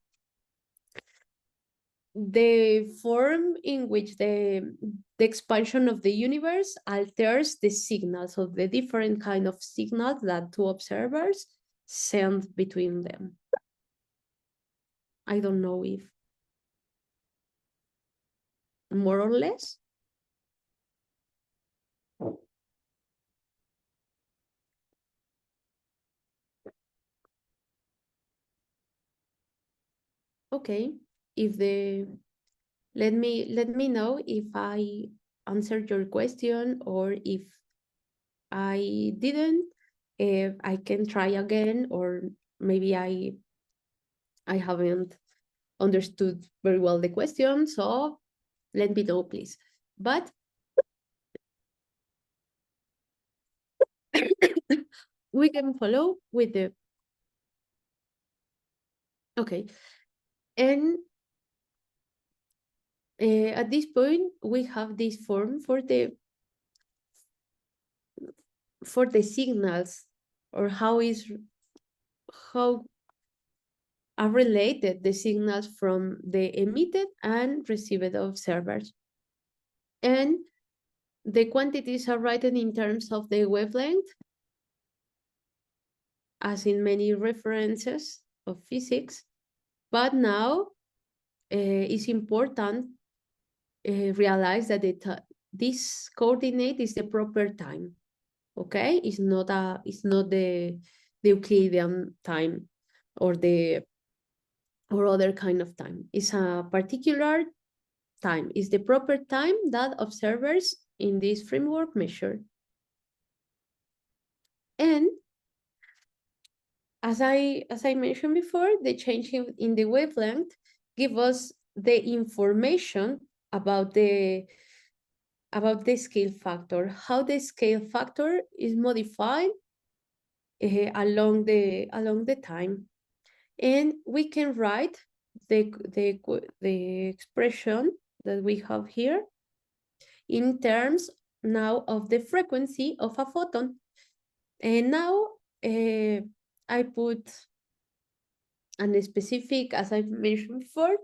form in which the expansion of the universe alters the signals of the different kind of signals that two observers send between them. I don't know if more or less. Okay, let me know if I answered your question, or if I didn't. If I can try again, or maybe I haven't understood very well the question, so let me know, please. But we can follow with the, okay. And at this point, we have this form for the signals, or how are related the signals from the emitted and received observers. And the quantities are written in terms of the wavelength, as in many references of physics. But now it's important realize that this coordinate is the proper time. Okay, it's not the Euclidean time or other kind of time. It's a particular time. It's the proper time that observers in this framework measure. And as I mentioned before, the change in the wavelength give us the information about the scale factor, how the scale factor is modified along the time. And we can write the expression that we have here in terms now of the frequency of a photon. And now I put a specific, as I mentioned before,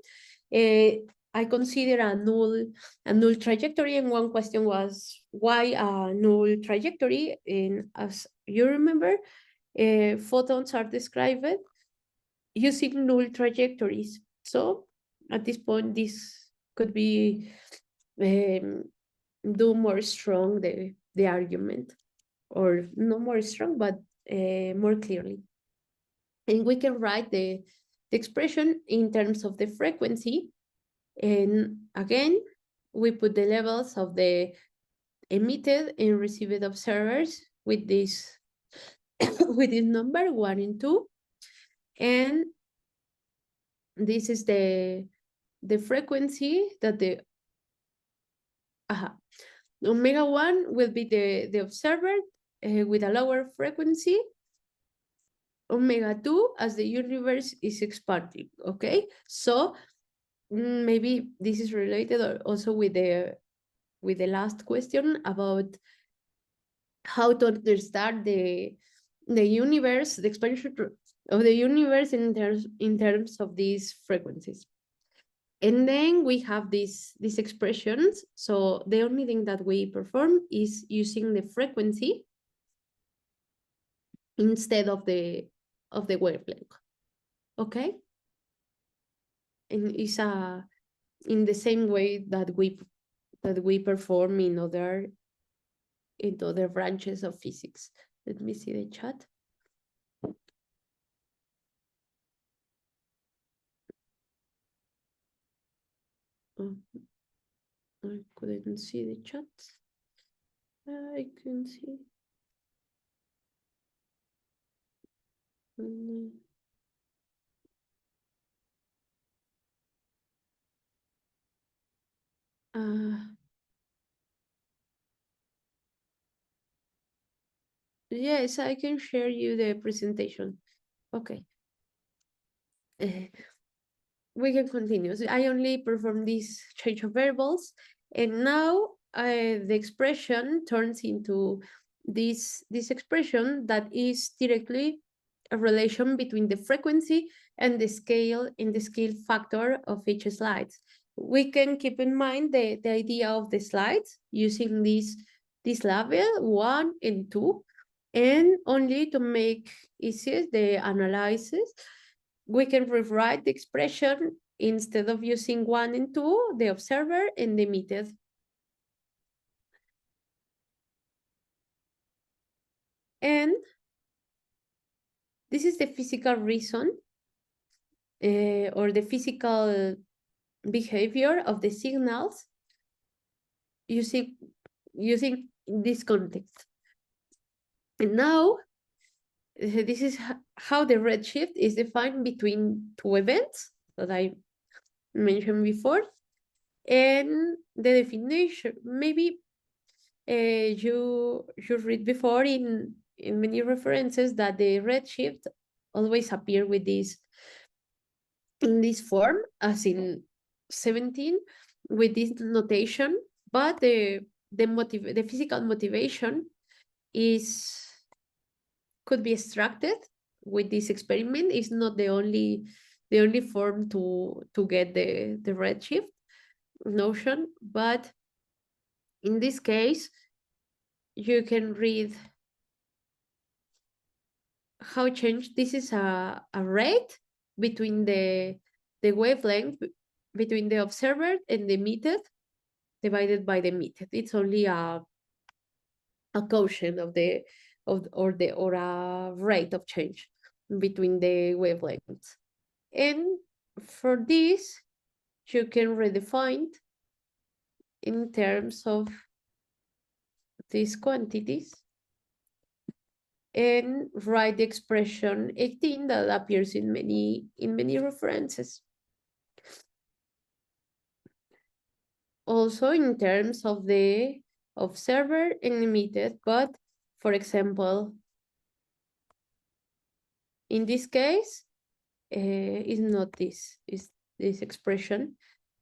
I consider a null trajectory, and one question was why a null trajectory? And as you remember, photons are described using null trajectories. So at this point, this could be do more strong the argument, or no more strong, but more clearly. And we can write the expression in terms of the frequency. And again, we put the levels of the emitted and received observers with this with this number 1 and 2. And this is the frequency that the omega 1 will be the observer with a lower frequency, omega 2 as the universe is expanding. Okay, so maybe this is related also with the last question about how to understand the universe, the expansion of the universe in terms of these frequencies. And then we have these expressions. So the only thing that we perform is using the frequency instead of the wavelength. Okay, and it's in the same way that we perform in other branches of physics. Let me see the chat. Oh, I couldn't see the chat. I can see. Yes, I can share you the presentation. Okay. We can continue. So I only perform this change of variables, and now the expression turns into this expression that is directly a relation between the frequency and the scale factor of each slide. We can keep in mind the idea of the slides using this level 1 and 2, and only to make easier the analysis, we can rewrite the expression instead of using 1 and 2, the observer and the emitted. And this is the physical reason or the physical behavior of the signals using this context. And now, this is how the redshift is defined between two events that I mentioned before. And the definition, maybe you read before in in many references that the redshift always appear with this in this form, as in 17, with this notation, but the physical motivation could be extracted with this experiment. Is not the only form to get the redshift notion, but in this case you can read how change. This is a rate between the wavelength between the observer and the emitted divided by the emitted. It's only a quotient of or a rate of change between the wavelengths. And for this, you can redefine in terms of these quantities and write the expression 18 that appears in many references. Also in terms of the observer and emitted, but for example, in this case, is not this, is this expression.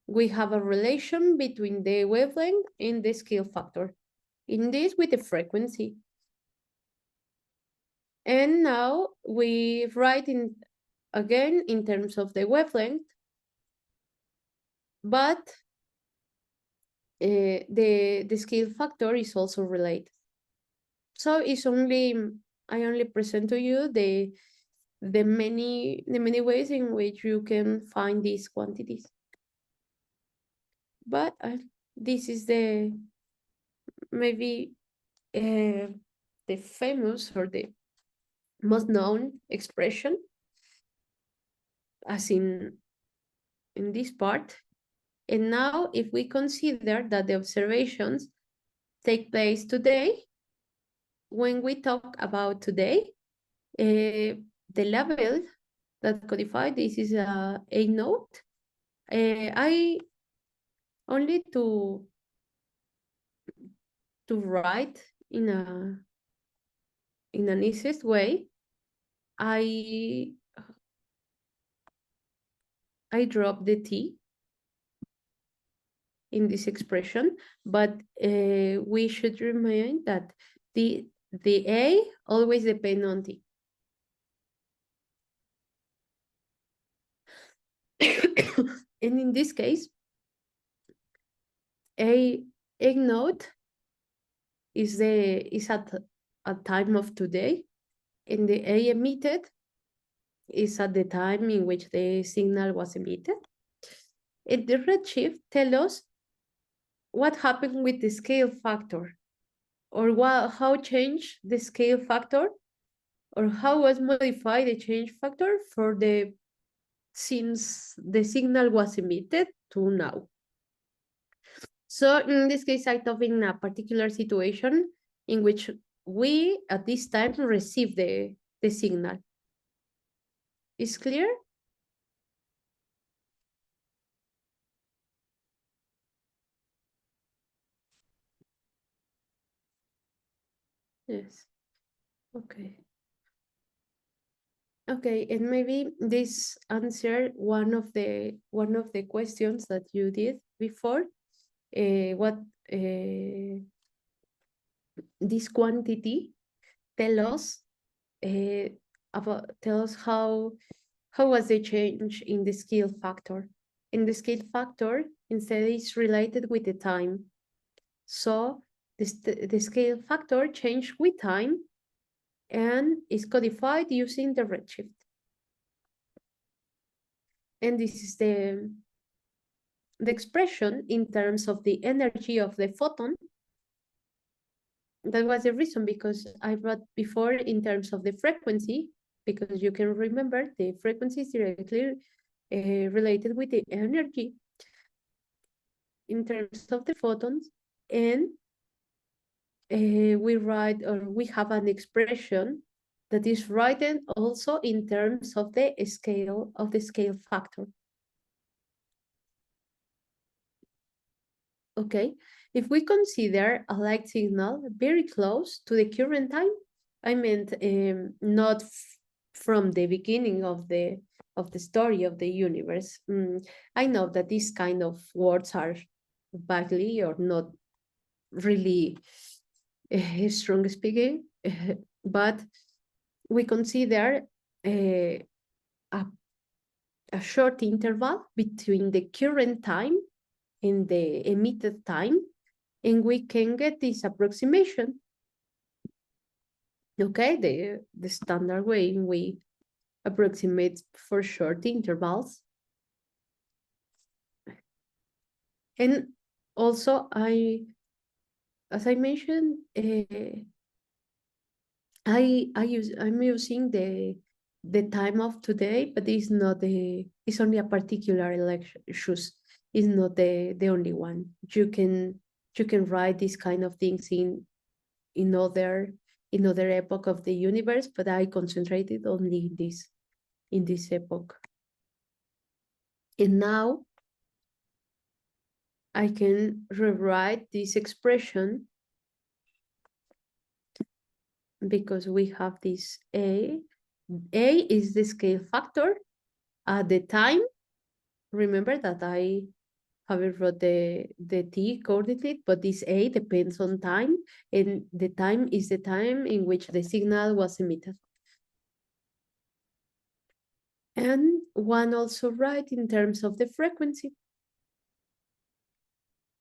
We have a relation between the wavelength and the scale factor. In this with the frequency. And now we write again in terms of the wavelength, but the scale factor is also related. So it's only, I only present to you the many ways in which you can find these quantities. But this is the maybe the famous or the most known expression, as in this part. And now if we consider that the observations take place today, when we talk about today, the label that codified this is a note. I only to write in an easiest way, I drop the T in this expression, but we should remind that the A always depends on T. And in this case, a note is at a time of today, and the A emitted is at the time in which the signal was emitted. And the redshift tells us what happened with the scale factor, or how changed the scale factor, or how was modified the change factor for since the signal was emitted to now. So in this case, I thought in a particular situation in which we at this time receive the signal. Is clear? Yes. Okay. Okay, and maybe this answer one of the questions that you did before. What this quantity tell us how was the change in the scale factor. In the scale factor, instead is related with the time. So the scale factor changed with time and is codified using the redshift. And this is the expression in terms of the energy of the photon. That was the reason, because I wrote before in terms of the frequency, because you can remember the frequency is directly related with the energy in terms of the photons. And we have an expression that is written also in terms of the scale factor. Okay, if we consider a light signal very close to the current time, I meant not from the beginning of the story of the universe. I know that these kind of words are badly or not really strong speaking, but we consider a short interval between the current time and the emitted time, and we can get this approximation. Okay, the standard way we approximate for short intervals. And also, as I mentioned, I'm using the time of today, but it's only a particular election issues. It's not the only one. You can write these kind of things in other epoch of the universe, but I concentrated only in this epoch. And now I can rewrite this expression because we have this A. A is the scale factor at the time. Remember that I haven't wrote the T coordinate, but this A depends on time, and the time is the time in which the signal was emitted. And one also write in terms of the frequency.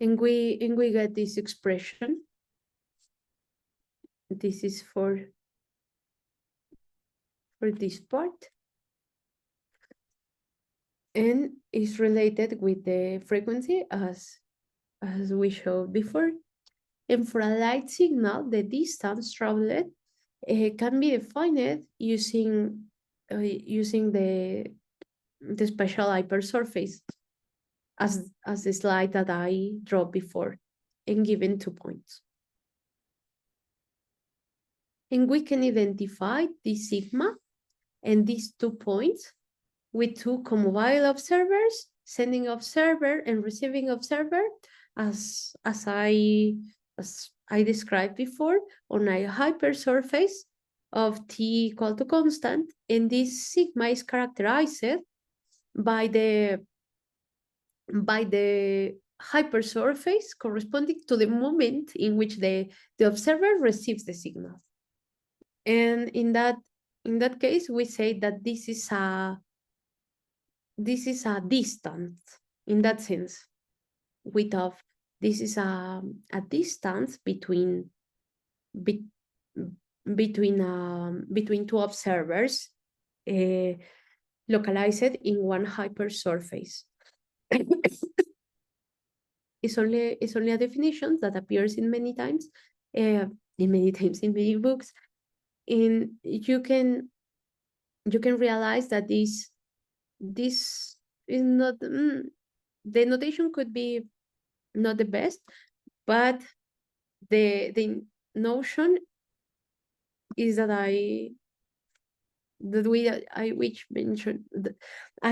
And we get this expression. This is for this part. And is related with the frequency as we showed before. And for a light signal, the distance traveled can be defined using the special hypersurface as the slide that I drew before, and given 2 points. And we can identify this sigma and these 2 points with 2 co-mobile observers, sending observer and receiving observer, as I described before, on a hypersurface of t equal to constant, and this sigma is characterized by the hypersurface corresponding to the moment in which the observer receives the signal. And in that case, we say that this is a distance in that sense. This is a distance between 2 observers localized in one hypersurface. It's only a definition that appears in many times, in many books. And you can realize that this is not, the notation could be not the best, but the notion is that I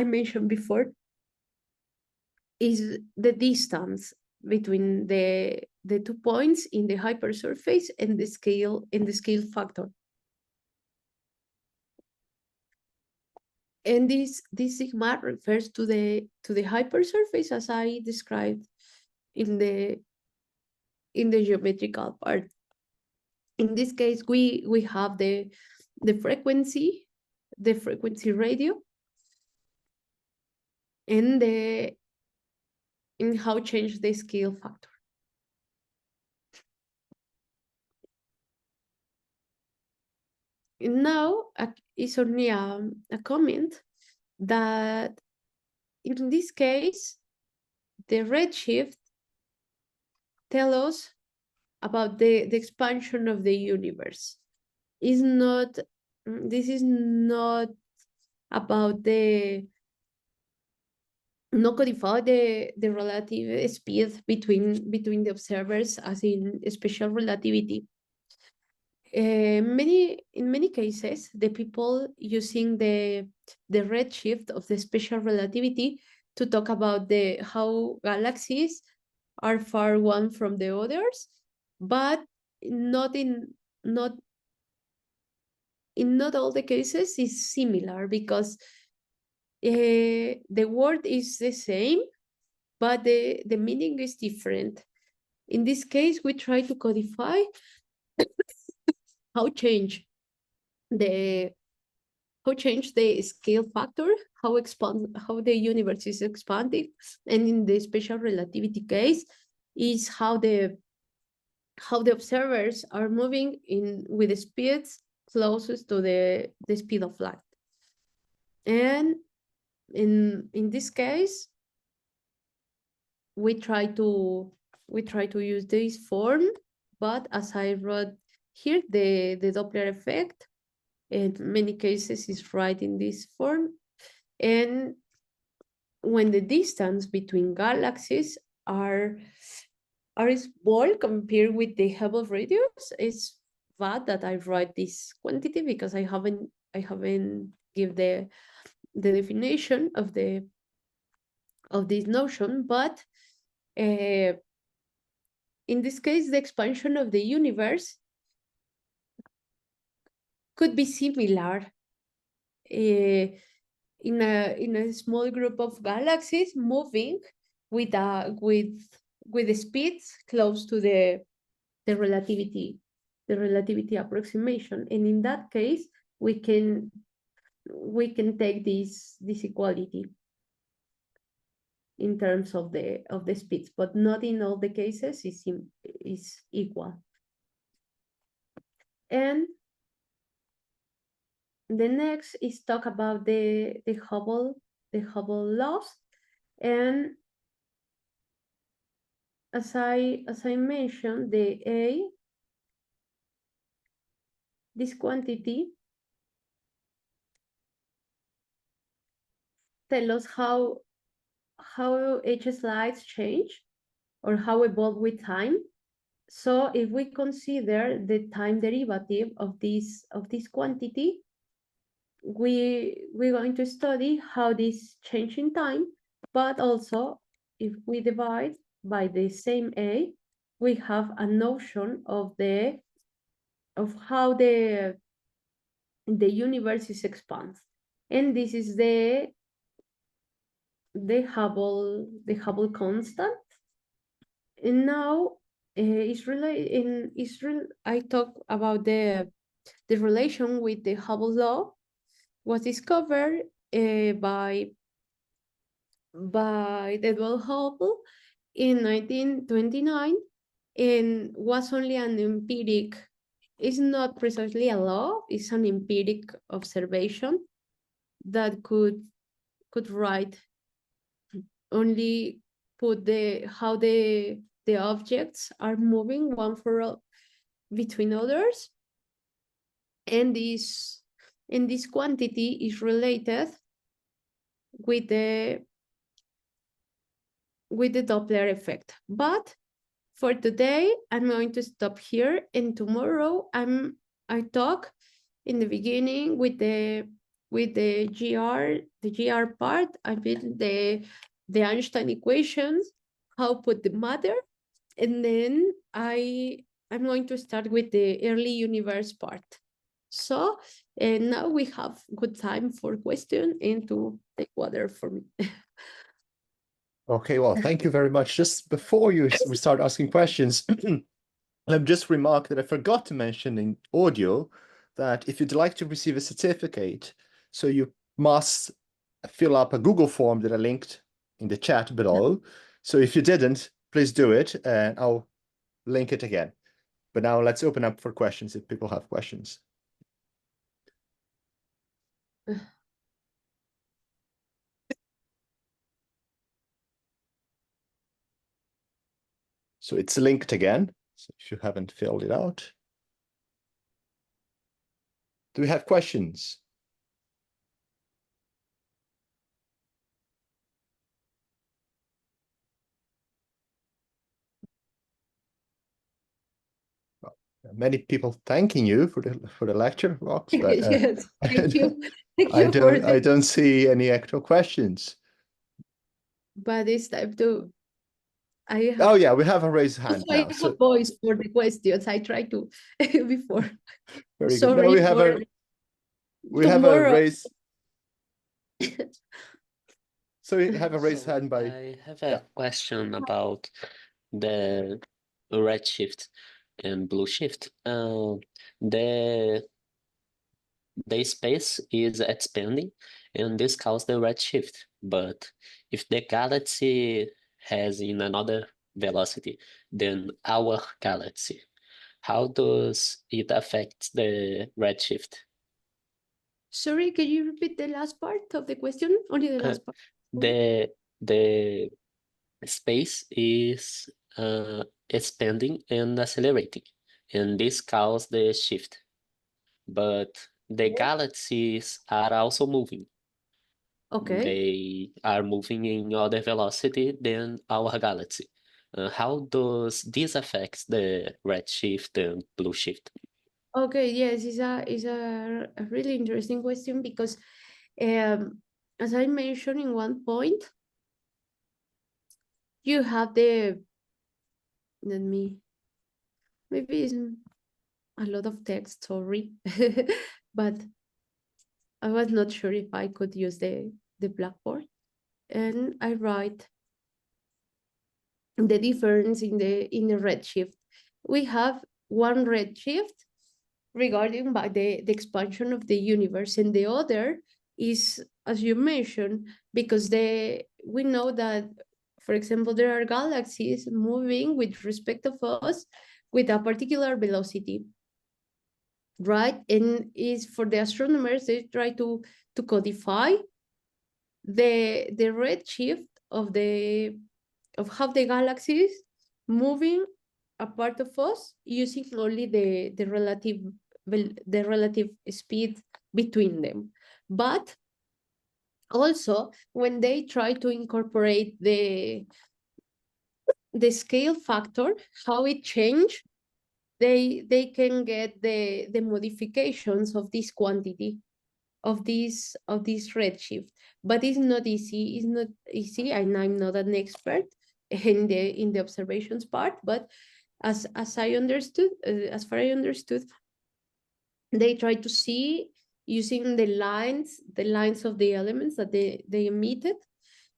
mentioned before, is the distance between the 2 points in the hypersurface and the scale factor. And this sigma refers to the hypersurface as I described in the geometrical part. In this case, we have the frequency radio, and how change the scale factor. And now is only a comment that in this case, the redshift tells us about the expansion of the universe. This is not about not codify the relative speed between the observers as in special relativity. In many cases, the people using the redshift of the special relativity to talk about how galaxies are far one from the others, but not in not all the cases is similar, because the word is the same, but the meaning is different. In this case, we try to codify how change the scale factor, how the universe is expanding, and in the special relativity case is how the observers are moving with the speeds closest to the speed of light. And in this case, we try to use this form, but as I wrote here, the Doppler effect in many cases is right in this form. And when the distance between galaxies are small compared with the Hubble radius, it's bad that I write this quantity, because I haven't give the definition of this notion. But in this case, the expansion of the universe could be similar in a small group of galaxies moving with the speeds close to the relativity approximation. And in that case, we can take this equality in terms of the speeds, but not in all the cases is equal. And the next is talk about the Hubble laws. And as I mentioned, the A, this quantity tell us how H slides change or how evolve with time. So if we consider the time derivative of this quantity, we're going to study how this change in time, but also if we divide by the same A, we have a notion of how the universe is expanded. And this is the Hubble constant. And now in Israel, I talk about the relation with the Hubble law was discovered by Edward Hubble in 1929, and was only an empiric. It's not precisely a law, it's an empiric observation that could write only put how the objects are moving one for all between others, and this quantity is related with the Doppler effect. But for today, I'm going to stop here, and tomorrow I talk in the beginning with the GR part. I build the Einstein equations, how put the matter, and then I'm going to start with the early universe part. So, and now we have good time for question and to take water for me. Okay, well, thank you very much. Just before we start asking questions, let me just remark that I forgot to mention in audio that if you'd like to receive a certificate, so you must fill up a Google form that I linked in the chat below. So if you didn't, please do it, and I'll link it again. But now let's open up for questions if people have questions. So it's linked again, so if you haven't filled it out. Do we have questions? Well, many people thanking you for the lecture, Rox, but Yes, thank you. Thank I you I don't see any actual questions. But it's time to. Oh yeah, we have a raised hand I now. have So voice for the questions. I try to before. very good. Sorry No, we have for. We have a tomorrow. raise. So we have a raised So hand by. I have a yeah. question about the red shift and blue shift. The space is expanding, and this causes the red shift. But if the galaxy has in another velocity than our galaxy, how does it affect the red shift? Sorry, can you repeat the last part of the question? Only the last part. The space is expanding and accelerating, and this causes the shift. But the galaxies are also moving. Okay. They are moving in other velocity than our galaxy. How does this affect the red shift and blue shift? Okay, yes, it's a really interesting question because as I mentioned in one point, you have let me, maybe it's a lot of text, sorry, but I was not sure if I could use the blackboard. And I write the difference in the redshift. We have one redshift regarding by the expansion of the universe, and the other is, as you mentioned, because we know that, for example, there are galaxies moving with respect of us with a particular velocity, right? And is for the astronomers, they try to codify the redshift of how the galaxies moving a part of us using only the relative speed between them. But also when they try to incorporate the scale factor, how it changed, they can get the modifications of this quantity of this redshift. But it's not easy, and I'm not an expert in the observations part, but as I understood, as far I understood, they try to see using the lines of the elements that they emitted,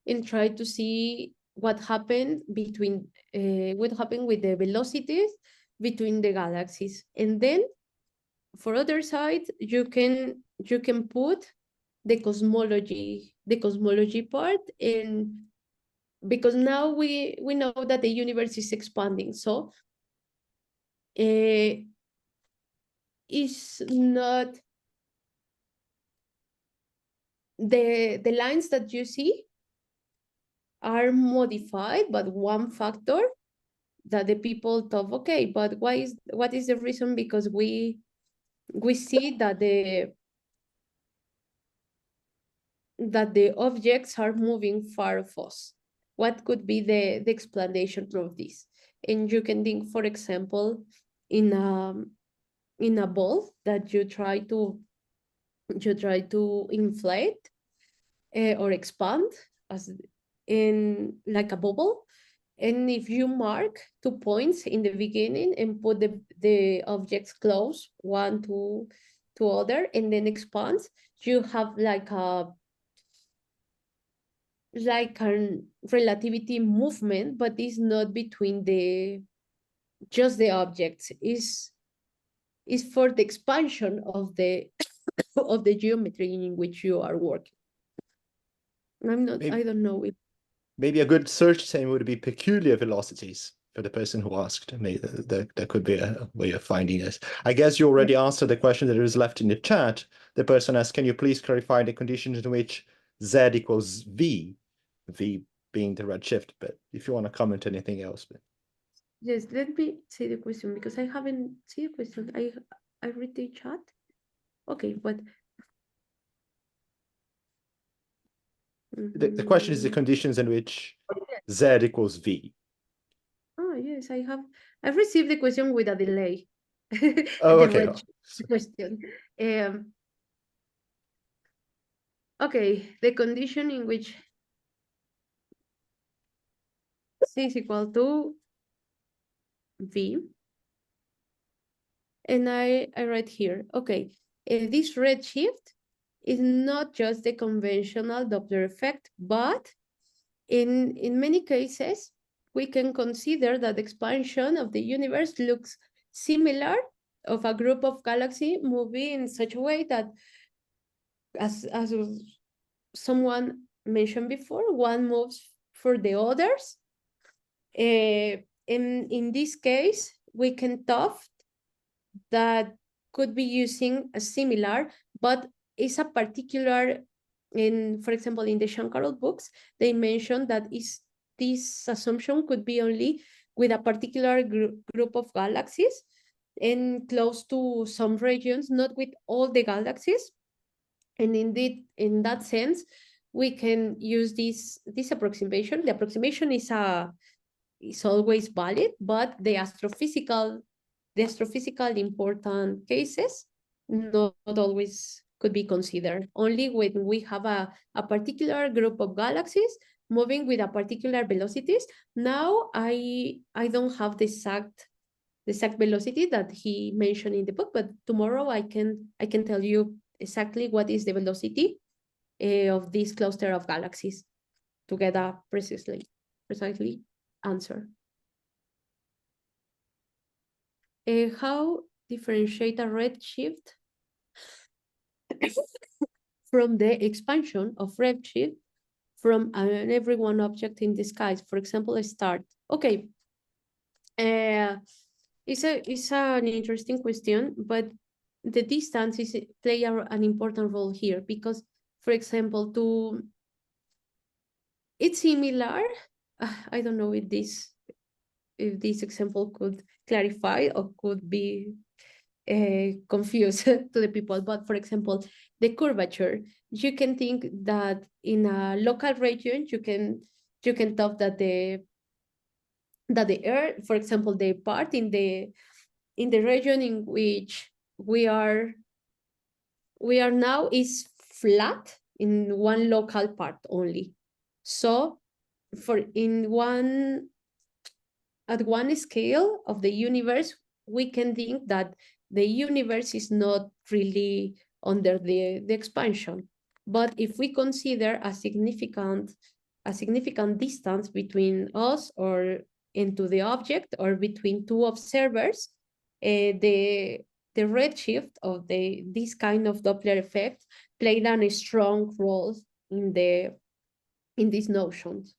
and try to see what happened between what happened with the velocities between the galaxies. And then for other side, you can put the cosmology part in, because now we know that the universe is expanding, so it's not the lines that you see are modified, but one factor that the people thought, okay, but what is the reason? Because we see that the objects are moving far of us. What could be the explanation of this? And you can think, for example, in a ball that you try to inflate or expand as in like a bubble. And if you mark 2 points in the beginning and put the objects close one to other and then expands, you have like a relativity movement, but it's not between just the objects. Is for the expansion of the of the geometry in which you are working. I don't know if maybe a good search term would be peculiar velocities for the person who asked. Maybe that could be a way of finding this. I guess you already answered the question that is left in the chat. The person asked, can you please clarify the conditions in which Z equals V, V being the redshift? But if you want to comment anything else. But... Yes, let me see the question because I haven't seen the question. I read the chat. Okay, but the question is the conditions in which Z equals V. Oh yes, I've received the question with a delay. Oh, the okay. question. Okay, the condition in which C is equal to V. And I write here, okay, this redshift is not just the conventional Doppler effect, but in many cases, we can consider that the expansion of the universe looks similar of a group of galaxies moving in such a way that, as someone mentioned before, one moves for the others. In this case, we can thought that could be using a similar, but it's a particular, for example, in the Shankarot books, they mention that this assumption could be only with a particular group of galaxies and close to some regions, not with all the galaxies. And indeed, in that sense, we can use this approximation. The approximation is always valid, but the astrophysical important cases not always could be considered. Only when we have a particular group of galaxies moving with a particular velocities. Now I don't have the exact velocity that he mentioned in the book, but tomorrow I can tell you exactly what is the velocity of this cluster of galaxies to get a precisely answer. How differentiate a redshift from the expansion of redshift from every one object in the skies, for example, a star? Okay, it's an interesting question, but the distance play an important role here because, for example, it's similar. I don't know if this example could clarify or could be confused to the people. But for example, the curvature, you can think that in a local region, you can talk that the Earth, for example, the part in the region in which we are now is flat in one local part only. So at one scale of the universe, we can think that the universe is not really under the expansion. But if we consider a significant distance between us or into the object or between two observers, the redshift of this kind of Doppler effect played a strong role in these notions.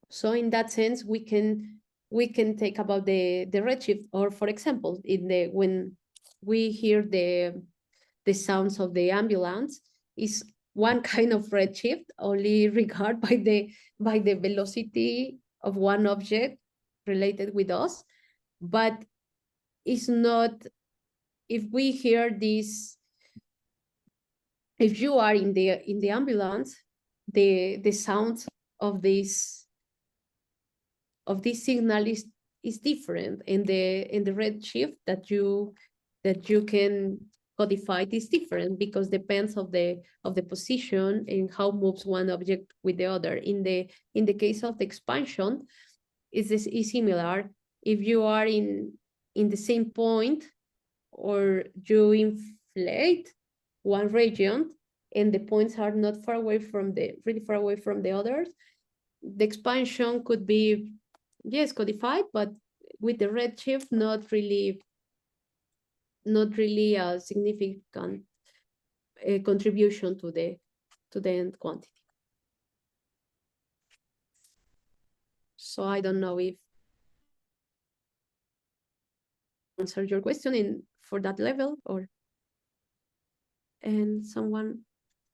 So in that sense, we can take about the redshift, or for example, when we hear the sounds of the ambulance, is one kind of redshift, only regard by the velocity of one object related with us, but it's not. If we hear this, if you are in the ambulance, the sound of this signal is different, and the redshift that you can codify is different because depends of the position and how moves one object with the other. In the case of the expansion, is similar. If you are in the same point, or you inflate one region and the points are not really far away from the others, the expansion could be, yes, codified, but with the redshift, not really a significant contribution to the end quantity. So I don't know if answer your question for that level, and someone,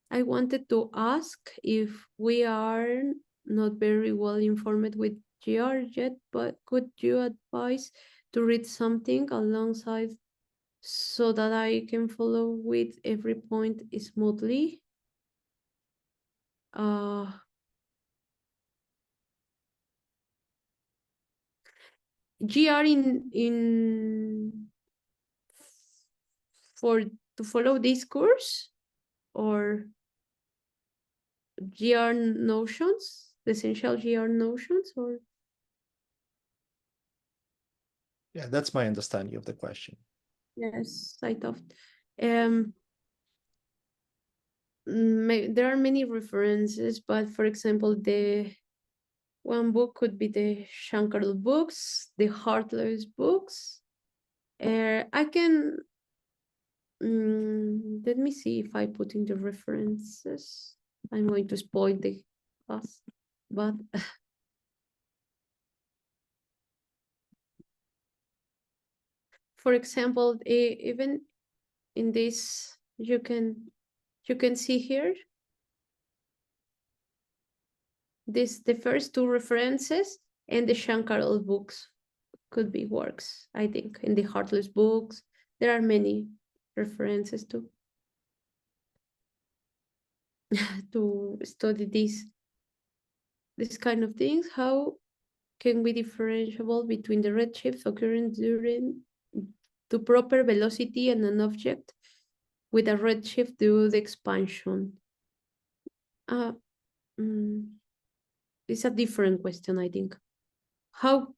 I wanted to ask if we are not very well informed with GR yet, but could you advise to read something alongside so that I can follow with every point smoothly? GR to follow this course, or GR notions, the essential GR notions, or? Yeah, that's my understanding of the question. Yes, I thought. there are many references, but for example, the one book could be the Shankar books, the Heartless books. I can, let me see if I put in the references. I'm going to spoil the class, but for example, even in this, you can see here the first two references, and the Shankar books could be works, I think. In the Heartless books, there are many references to study this kind of things. How can we differentiable between the redshifts occurring during the proper velocity and an object with a redshift due to the expansion? It's a different question, I think. How,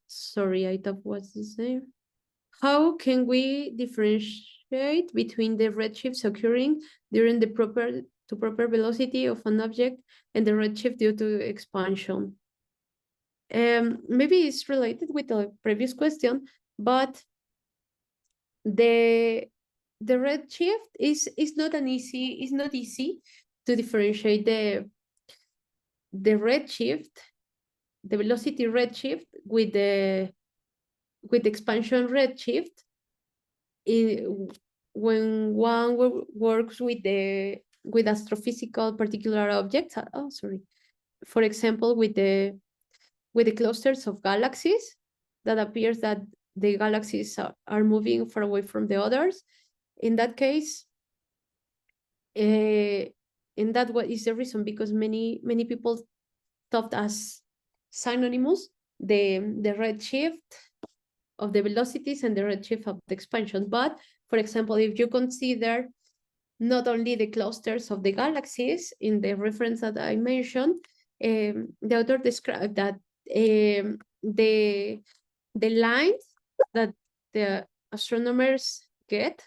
sorry, I thought what's the same. How can we differentiate between the redshifts occurring during the proper velocity of an object and the redshift due to expansion? Maybe it's related with the previous question, but the redshift is not easy to differentiate the redshift, the velocity redshift with the expansion redshift when one works with astrophysical particular objects. Oh, sorry. For example, with the clusters of galaxies, that appears that the galaxies are moving far away from the others. In that case, and that what is the reason, because many people thought as synonymous the redshift of the velocities and the redshift of the expansion. But for example, if you consider not only the clusters of the galaxies in the reference that I mentioned, the author described that the lines that the astronomers get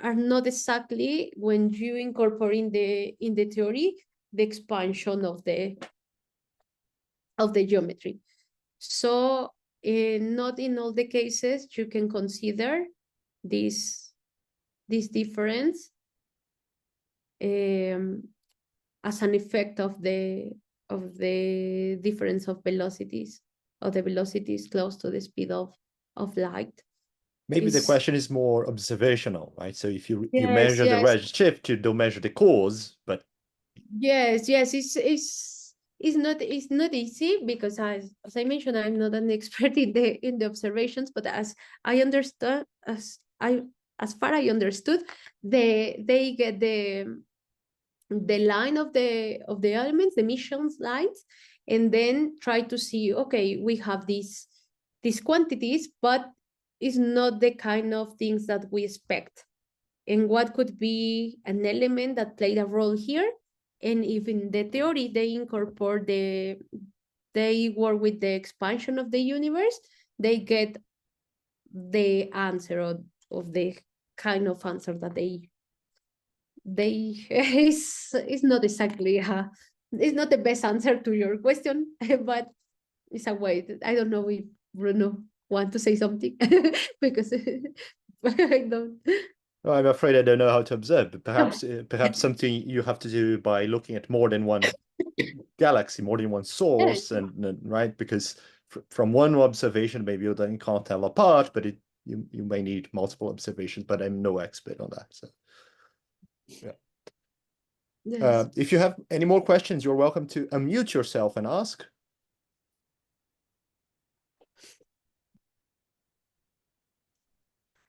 are not exactly, when you incorporate in the theory, the expansion of the geometry. So not in all the cases you can consider this difference as an effect of the difference of velocities, of the velocities close to the speed of light. Maybe the question is more observational, right? So if you measure the yes. redshift, you don't measure the cause, but yes, it's not easy, because as I mentioned, I'm not an expert in the observations, but as I understand, as far I understood, they get the line of the elements, the emissions lines, and then try to see, okay, we have these quantities, but it's not the kind of things that we expect, and what could be an element that played a role here. And even the theory, they incorporate they work with the expansion of the universe, they get the answer of the kind of answer that they is not exactly it's not the best answer to your question, but it's a way that, I don't know if Bruno want to say something because I don't. Oh, I'm afraid I don't know how to observe, but perhaps something you have to do by looking at more than one galaxy, more than one source, and right, because from one observation maybe you then can't tell apart, but you may need multiple observations. But I'm no expert on that. So yeah. Yes. If you have any more questions, you're welcome to unmute yourself and ask.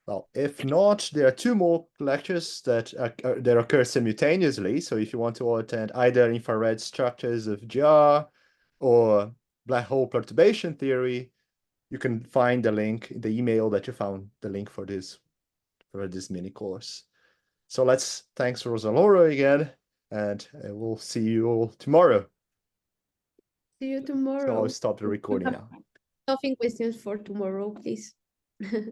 Well, if not, there are two more lectures that occur simultaneously. So if you want to attend either infrared structures of GR or black hole perturbation theory, you can find the link in the email that you found the link for this mini course. So thanks Rosa Laura again, and we'll see you all tomorrow. See you tomorrow. So I'll stop the recording now. Nothing questions for tomorrow, please.